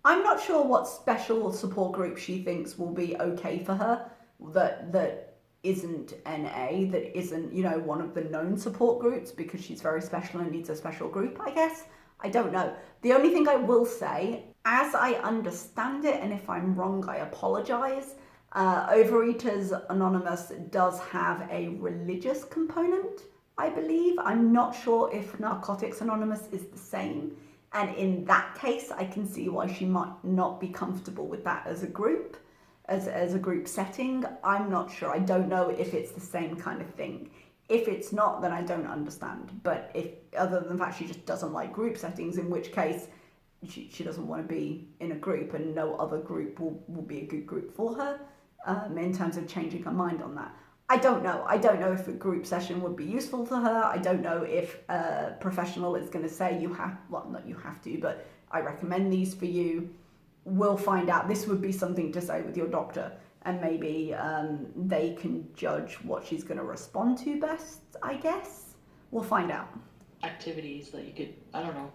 I'm not sure what special support group she thinks will be okay for her. That isn't NA, that isn't, you know, one of the known support groups, because she's very special and needs a special group, I guess. I don't know. The only thing I will say, as I understand it, and if I'm wrong, I apologise, Overeaters Anonymous does have a religious component, I believe. I'm not sure if Narcotics Anonymous is the same. And in that case, I can see why she might not be comfortable with that as a group, as a group setting. I'm not sure. I don't know if it's the same kind of thing. If it's not, then I don't understand. But if, other than the fact she just doesn't like group settings, in which case she doesn't want to be in a group, and no other group will be a good group for her, in terms of changing her mind on that. I don't know. I don't know if a group session would be useful for her. I don't know if a professional is going to say you have, well, not you have to, but I recommend these for you. We'll find out. This would be something to say with your doctor, and maybe they can judge what she's going to respond to best, I guess. We'll find out. activities that you could, I don't know,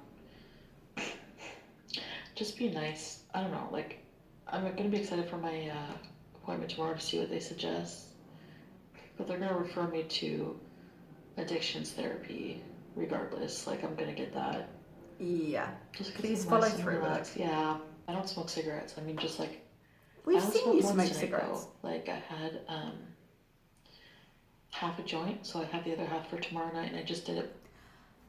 just be nice. I don't know, like, I'm going to be excited for my appointment tomorrow to see what they suggest. But they're going to refer me to addictions therapy regardless. Like, I'm going to get that. Yeah. Just please follow through with it. Yeah. I don't smoke cigarettes. I mean, just like, we've seen you smoke cigarettes. Like, I had half a joint, so I have the other half for tomorrow night, and I just did it.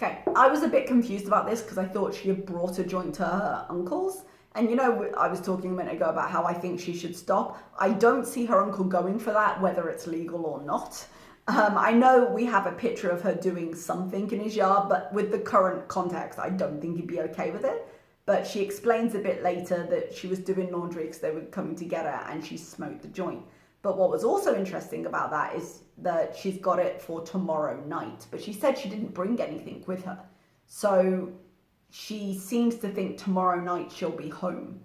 Okay, I was a bit confused about this because I thought she had brought a joint to her uncle's. And you know, I was talking a minute ago about how I think she should stop. I don't see her uncle going for that, whether it's legal or not. I know we have a picture of her doing something in his yard, but with the current context, I don't think he'd be okay with it. But she explains a bit later that she was doing laundry because they were coming to get her and she smoked the joint. But what was also interesting about that is that she's got it for tomorrow night. But she said she didn't bring anything with her. So she seems to think tomorrow night she'll be home.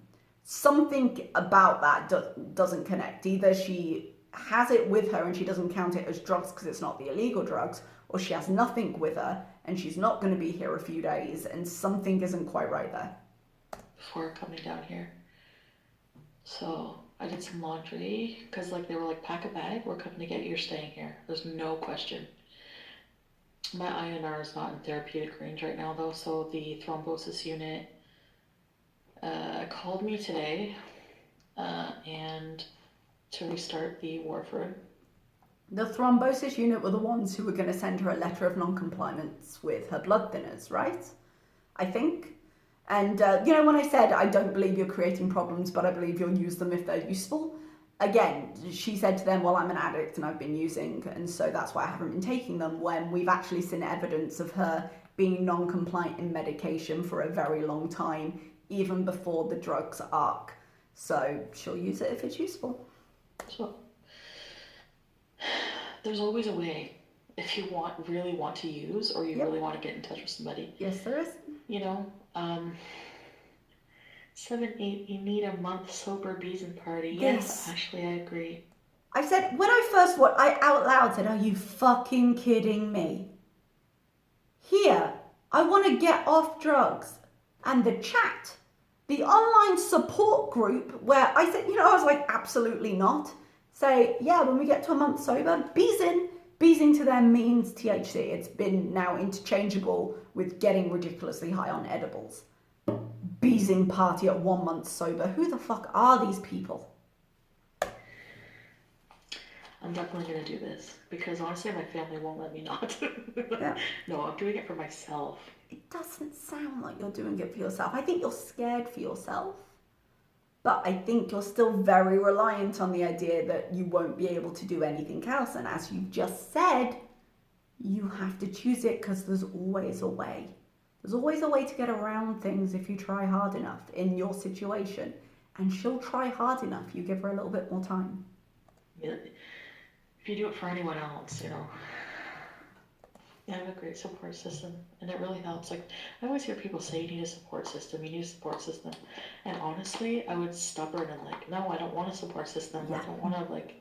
Something about that doesn't connect. Either she has it with her and she doesn't count it as drugs because it's not the illegal drugs, or she has nothing with her and she's not going to be here a few days and something isn't quite right there. Before coming down here. So I did some laundry because like they were like, pack a bag, we're coming to get you, you're staying here. There's no question. My INR is not in therapeutic range right now though, so the thrombosis unit called me today and to restart the warfarin. The thrombosis unit were the ones who were going to send her a letter of non-compliance with her blood thinners, right? I think. And, when I said I don't believe you're creating problems, but I believe you'll use them if they're useful. Again, she said to them, well, I'm an addict and I've been using, and so that's why I haven't been taking them, when we've actually seen evidence of her being non-compliant in medication for a very long time, even before the drugs arc. So she'll use it if it's useful. So there's always a way if you really want to use, or you really want to get in touch with somebody. Yes, there is. 7, 8, you need a month sober beezing party. Yes, actually, I agree. I said, when I out loud said, are you fucking kidding me? Here, I want to get off drugs. And the chat, the online support group where I said, I was like, absolutely not. Say, yeah, when we get to a month sober, beezing. Beezing to them means THC. It's been now interchangeable with getting ridiculously high on edibles. Beezing party at 1 month sober. Who the fuck are these people? I'm definitely going to do this because honestly my family won't let me not. Yeah. No, I'm doing it for myself. It doesn't sound like you're doing it for yourself. I think you're scared for yourself. But I think you're still very reliant on the idea that you won't be able to do anything else. And as you've just said, you have to choose it because there's always a way. There's always a way to get around things if you try hard enough in your situation. And she'll try hard enough. You give her a little bit more time. Yeah. If you do it for anyone else, I have a great support system, and it really helps. Like, I always hear people say, you need a support system, you need a support system. And honestly, I was stubborn and like, no, I don't want a support system. Yeah. I don't want to, like...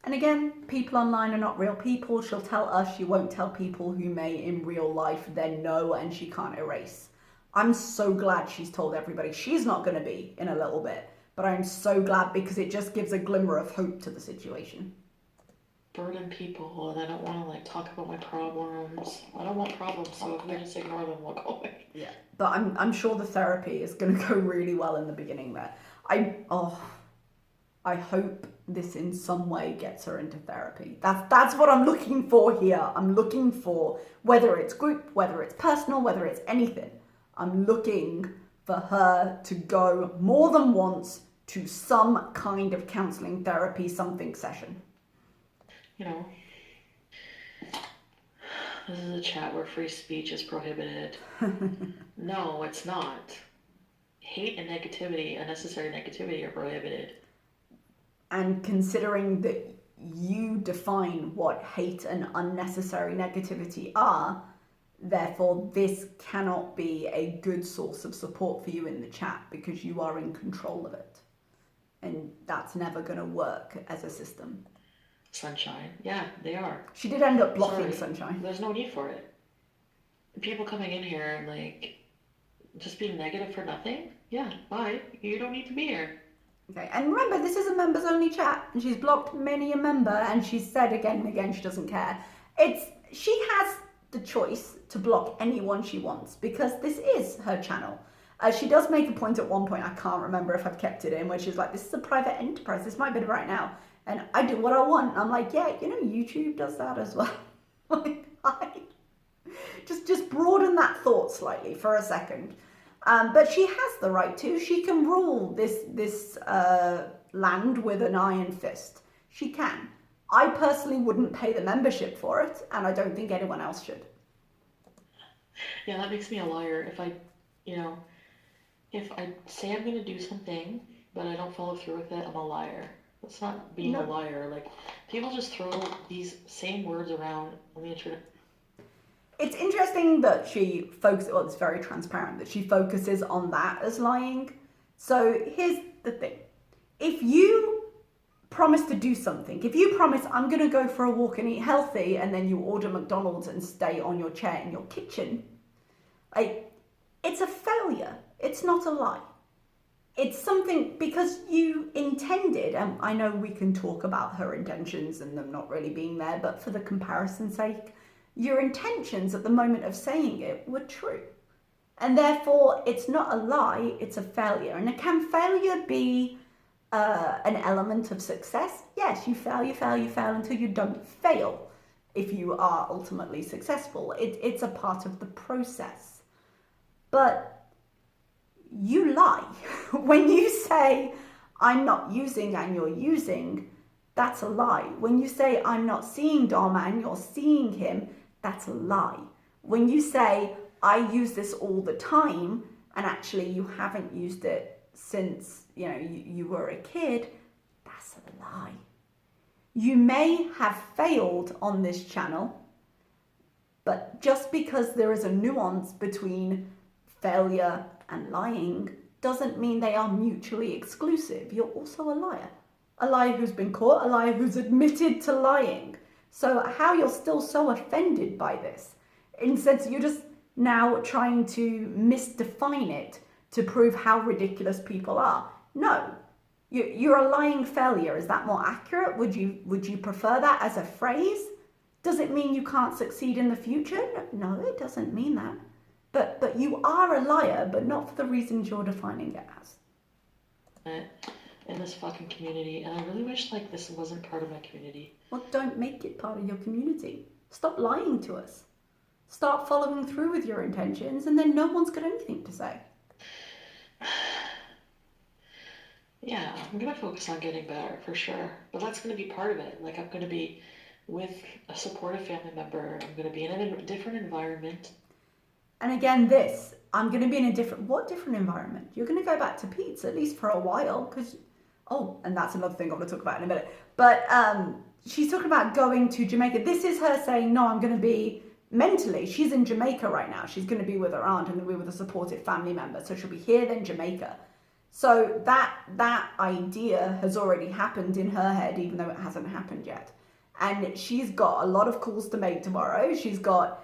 And again, people online are not real people. She'll tell us, she won't tell people who may in real life then know and she can't erase. I'm so glad she's told everybody she's not going to be in a little bit. But I'm so glad because it just gives a glimmer of hope to the situation. Burden people, and I don't want to like talk about my problems. I don't want problems, so if they just ignore them, we'll go away. Yeah, but I'm sure the therapy is going to go really well in the beginning there. I hope this in some way gets her into therapy. That's what I'm looking for here. I'm looking for, whether it's group, whether it's personal, whether it's anything, I'm looking for her to go more than once to some kind of counselling, therapy, something session. This is a chat where free speech is prohibited. No, it's not. Hate and negativity, unnecessary negativity, are prohibited. And considering that you define what hate and unnecessary negativity are, therefore this cannot be a good source of support for you in the chat because you are in control of it. And that's never going to work as a system. Sunshine. Yeah, they are. She did end up blocking Sunshine. There's no need for it. People coming in here and like just being negative for nothing. Yeah, bye. You don't need to be here. Okay, and remember, this is a members only chat, and she's blocked many a member, and she's said again and again she doesn't care. She has the choice to block anyone she wants because this is her channel. She does make a point at one point, I can't remember if I've kept it in, where she's like, this is a private enterprise, this might be right now. And I do what I want. And I'm like, yeah, YouTube does that as well. Like, just broaden that thought slightly for a second. But she has the right to. She can rule this land with an iron fist. She can. I personally wouldn't pay the membership for it, and I don't think anyone else should. Yeah, that makes me a liar if I, If I say I'm gonna do something, but I don't follow through with it, I'm a liar. That's not being a No. liar. Like, people just throw these same words around on the internet. It's interesting that she focuses, well, it's very transparent that she focuses on that as lying. So here's the thing. If you promise to do something, if you promise I'm going to go for a walk and eat healthy, and then you order McDonald's and stay on your chair in your kitchen, like, it's a failure. It's not a lie. It's something because you intended, and I know we can talk about her intentions and them not really being there, but for the comparison's sake, your intentions at the moment of saying it were true. And therefore, it's not a lie, it's a failure. And can failure be an element of success? Yes, you fail until you don't fail if you are ultimately successful. It's a part of the process. But you lie. When you say, I'm not using and you're using, that's a lie. When you say, I'm not seeing Dom and you're seeing him, that's a lie. When you say, I use this all the time, and actually you haven't used it since, you were a kid, that's a lie. You may have failed on this channel, but just because there is a nuance between failure and lying doesn't mean they are mutually exclusive. You're also a liar. A liar who's been caught, a liar who's admitted to lying. So how you're still so offended by this? In the sense you're just now trying to misdefine it to prove how ridiculous people are. No, you're a lying failure. Is that more accurate? Would you prefer that as a phrase? Does it mean you can't succeed in the future? No, it doesn't mean that. But you are a liar, but not for the reasons you're defining it as. In this fucking community, and I really wish this wasn't part of my community. Well, don't make it part of your community. Stop lying to us. Start following through with your intentions, and then no one's got anything to say. Yeah, I'm gonna focus on getting better for sure, but that's gonna be part of it. I'm gonna be with a supportive family member. I'm gonna be in a different environment. And again, I'm going to be in a different environment? You're going to go back to pizza, at least for a while, because, and that's another thing I'm going to talk about in a minute. But she's talking about going to Jamaica. This is her saying, no, I'm going to be mentally, she's in Jamaica right now. She's going to be with her aunt and be with a supportive family member. So she'll be here, then Jamaica. So that idea has already happened in her head, even though it hasn't happened yet. And she's got a lot of calls to make tomorrow. She's got,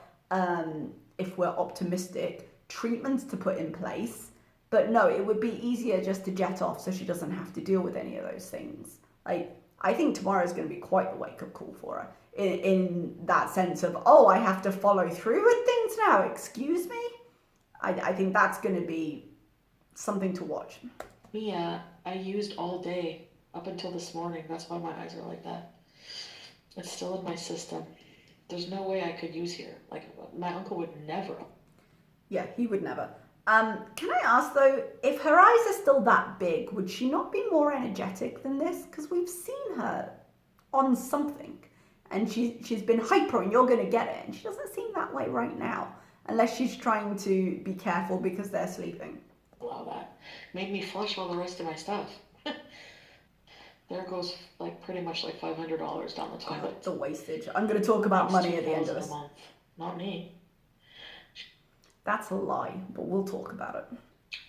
if we're optimistic, treatments to put in place. But no, it would be easier just to jet off so she doesn't have to deal with any of those things. I think tomorrow is going to be quite a wake-up call for her in that sense of, I have to follow through with things now, excuse me? I think that's going to be something to watch. Yeah, I used all day up until this morning. That's why my eyes are like that. It's still in my system. There's no way I could use here. My uncle would never. Yeah, he would never. Can I ask though, if her eyes are still that big, would she not be more energetic than this? Because we've seen her on something, and she's been hyper, and you're going to get it, and she doesn't seem that way right now, unless she's trying to be careful because they're sleeping. Allow that. Made me flush all the rest of my stuff. There goes pretty much $500 down the toilet. The wastage. I'm going to talk about money at the end of this. A month. Not me. That's a lie, but we'll talk about it.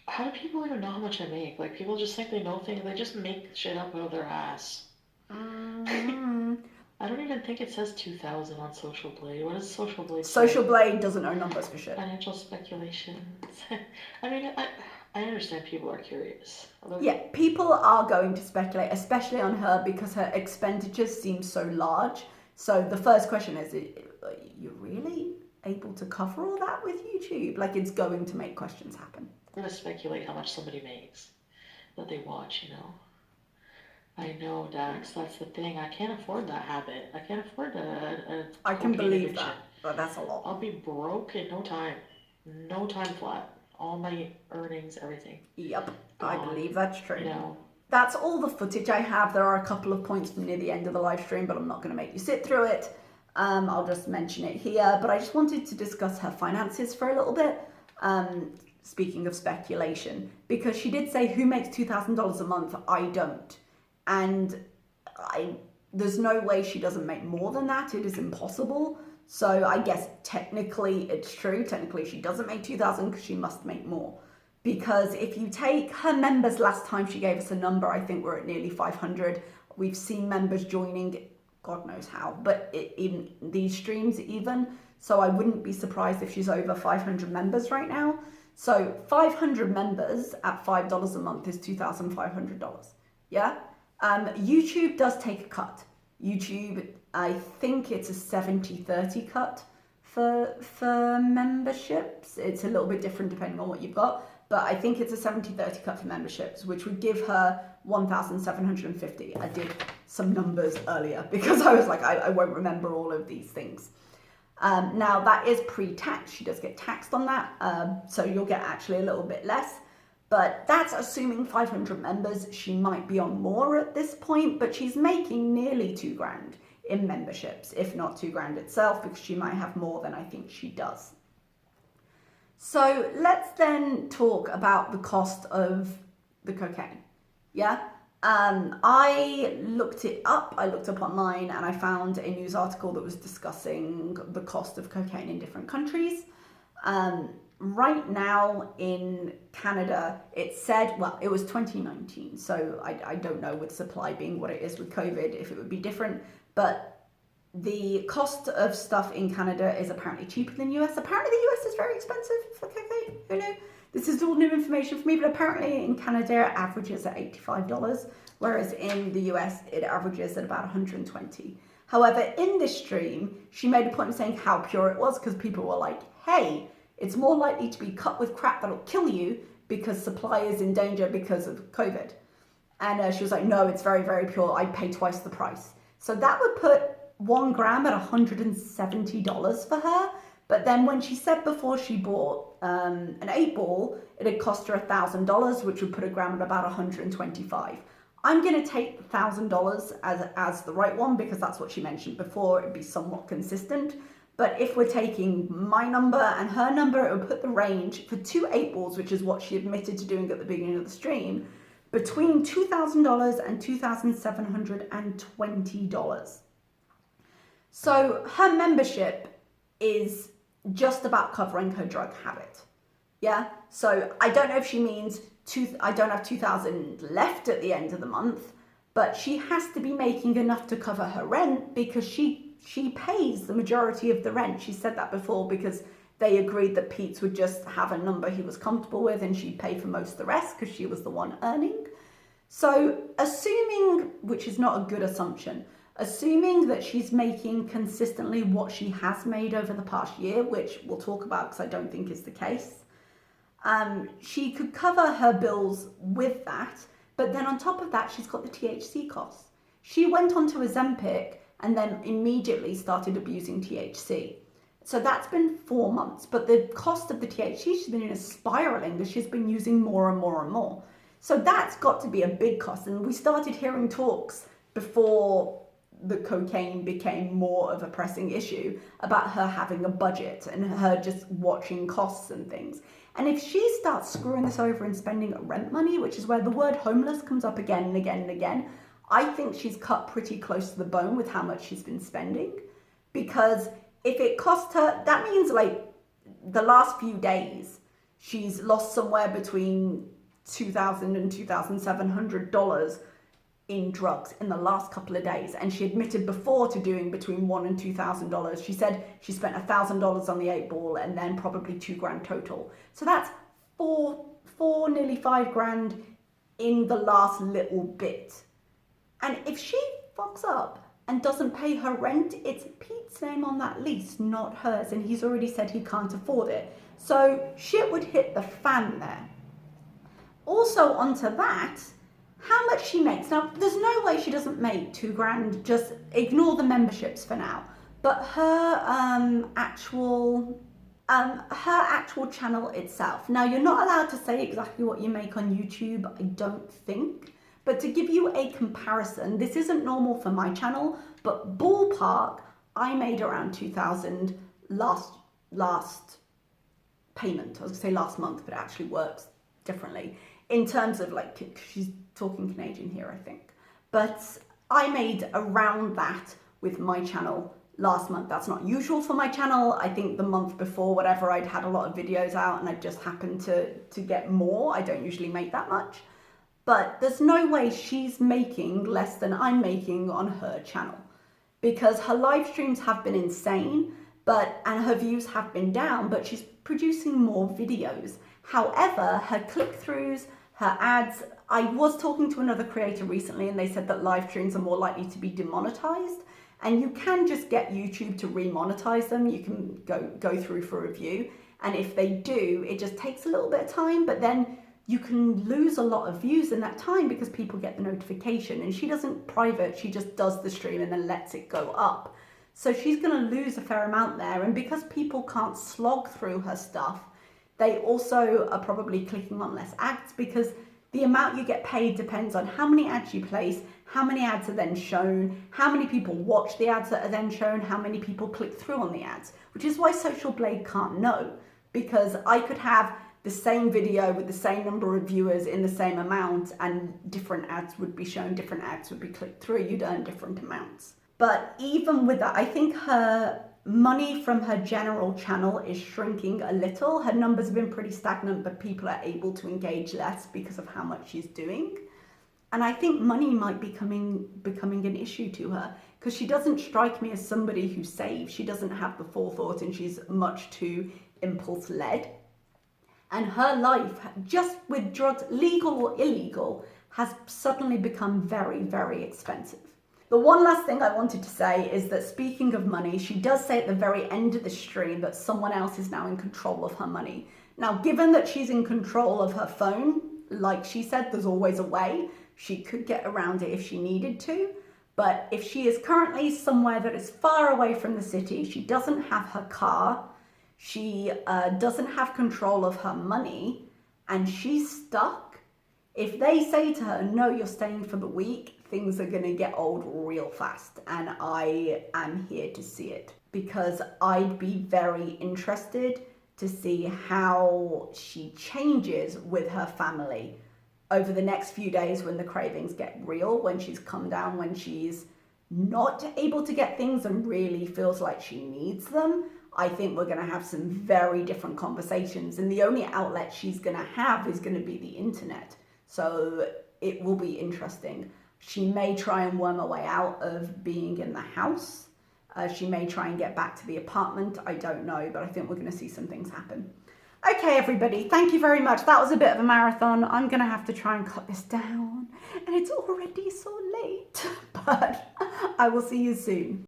How do people even know how much I make? People just think they know things. They just make shit up out of their ass. I don't even think it says 2,000 on Social Blade. What does Social Blade say? Social Blade doesn't know numbers for shit. Financial speculations. I mean, I understand people are curious. Yeah, people are going to speculate, especially on her, because her expenditures seem so large. So the first question is, you really able to cover all that with YouTube? It's going to make questions happen. I'm going to speculate how much somebody makes that they watch, I know, Dax, that's the thing. I can't afford that habit. I can't afford I can believe addiction. That, but that's a lot. I'll be broke in no time. No time flat. All my earnings, everything. Yep, I believe that's true. That's all the footage I have. There are a couple of points from near the end of the live stream, but I'm not going to make you sit through it. I'll just mention it here. But I just wanted to discuss her finances for a little bit. speaking of speculation, because she did say, who makes $2,000 a month? I don't. And there's no way she doesn't make more than that. It is impossible. So I guess technically it's true. Technically she doesn't make 2,000 because she must make more. Because if you take her members, last time she gave us a number, I think we're at nearly 500. We've seen members joining, God knows how, but in these streams even. So I wouldn't be surprised if she's over 500 members right now. So 500 members at $5 a month is $2,500. Yeah. YouTube does take a cut. YouTube, I think it's a 70-30 cut for memberships. It's a little bit different depending on what you've got, but I think it's a 70-30 cut for memberships, which would give her 1,750. I did some numbers earlier because I was like, I won't remember all of these things. Now that is pre-tax. She does get taxed on that, so you'll get actually a little bit less. But that's assuming 500 members. She might be on more at this point, but she's making nearly $2,000 in memberships, if not $2,000 itself, because she might have more than I think she does. So let's then talk about the cost of the cocaine. Yeah. I looked it up. I looked up online and I found a news article that was discussing the cost of cocaine in different countries. Right now in Canada, it said, well, it was 2019, so I don't know with supply being what it is with COVID, if it would be different, but the cost of stuff in Canada is apparently cheaper than US. Apparently the US is very expensive for cocaine. Who knew? This is all new information for me, but apparently in Canada it averages at $85, whereas in the US it averages at about $120. However, in this stream, she made a point of saying how pure it was because people were like, hey, it's more likely to be cut with crap that'll kill you because supply is in danger because of COVID. And she was like, no, it's very, very pure. I pay twice the price. So that would put 1 gram at $170 for her. But then when she said before she bought an 8-ball, it had cost her $1,000, which would put a gram at about $125. I'm going to take $1,000 as the right one because that's what she mentioned before. It'd be somewhat consistent. But if we're taking my number and her number, it would put the range for 2 8-balls, which is what she admitted to doing at the beginning of the stream, between $2,000 and $2,720. So her membership is just about covering her drug habit. Yeah. So I don't know if she means I don't have 2,000 left at the end of the month, but she has to be making enough to cover her rent because she pays the majority of the rent. She said that before because they agreed that Pete's would just have a number he was comfortable with and she'd pay for most of the rest because she was the one earning. So assuming, which is not a good assumption, assuming that she's making consistently what she has made over the past year, which we'll talk about because I don't think is the case, she could cover her bills with that. But then on top of that, she's got the THC costs. She went on to Ozempic and then immediately started abusing THC. So that's been 4 months, but the cost of the THC, she's been in a spiraling as she's been using more and more and more. So that's got to be a big cost. And we started hearing talks before the cocaine became more of a pressing issue about her having a budget and her just watching costs and things. And if she starts screwing this over and spending rent money, which is where the word homeless comes up again and again and again, I think she's cut pretty close to the bone with how much she's been spending. Because if it cost her, that means like the last few days, she's lost somewhere between $2,000 and $2,700 in drugs in the last couple of days. And she admitted before to doing between $1,000 and $2,000. She said she spent $1,000 on the 8-ball and then probably $2,000 total. So that's nearly $5,000 in the last little bit. And if she fucks up and doesn't pay her rent, it's Pete's name on that lease, not hers. And he's already said he can't afford it. So shit would hit the fan there. Also onto that, how much she makes. Now, there's no way she doesn't make $2,000, just ignore the memberships for now. But her actual channel itself. Now, you're not allowed to say exactly what you make on YouTube, I don't think. But to give you a comparison, this isn't normal for my channel, but ballpark, I made around 2,000 last payment. I was gonna say last month, but it actually works differently in terms of like, she's talking Canadian here, I think. But I made around that with my channel last month. That's not usual for my channel. I think the month before, whatever, I'd had a lot of videos out and I just happened to get more. I don't usually make that much. But there's no way she's making less than I'm making on her channel, because her live streams have been insane, and her views have been down, but she's producing more videos. However, her click-throughs, her ads, I was talking to another creator recently and they said that live streams are more likely to be demonetized, and you can just get YouTube to remonetize them. You can go through for review, and if they do, it just takes a little bit of time, but then you can lose a lot of views in that time because people get the notification, and she doesn't private, she just does the stream and then lets it go up. So she's going to lose a fair amount there, and because people can't slog through her stuff, they also are probably clicking on less ads, because the amount you get paid depends on how many ads you place, how many ads are then shown, how many people watch the ads that are then shown, how many people click through on the ads, which is why Social Blade can't know, because I could have the same video with the same number of viewers in the same amount and different ads would be shown, different ads would be clicked through, you'd earn different amounts. But even with that, I think her money from her general channel is shrinking a little. Her numbers have been pretty stagnant, but people are able to engage less because of how much she's doing. And I think money might be becoming an issue to her, because she doesn't strike me as somebody who saves. She doesn't have the forethought, and she's much too impulse led. And her life, just with drugs, legal or illegal, has suddenly become very, very expensive. The one last thing I wanted to say is that, speaking of money, she does say at the very end of the stream that someone else is now in control of her money. Now, given that she's in control of her phone, like she said, there's always a way. She could get around it if she needed to. But if she is currently somewhere that is far away from the city, she doesn't have her car, she doesn't have control of her money, and she's stuck. If they say to her, no, you're staying for the week, things are going to get old real fast. And I am here to see it, because I'd be very interested to see how she changes with her family over the next few days when the cravings get real, when she's come down, when she's not able to get things and really feels like she needs them. I think we're going to have some very different conversations, and the only outlet she's going to have is going to be the internet. So it will be interesting. She may try and worm her way out of being in the house. She may try and get back to the apartment. I don't know, but I think we're going to see some things happen. Okay, everybody, thank you very much. That was a bit of a marathon. I'm going to have to try and cut this down, and it's already so late, but I will see you soon.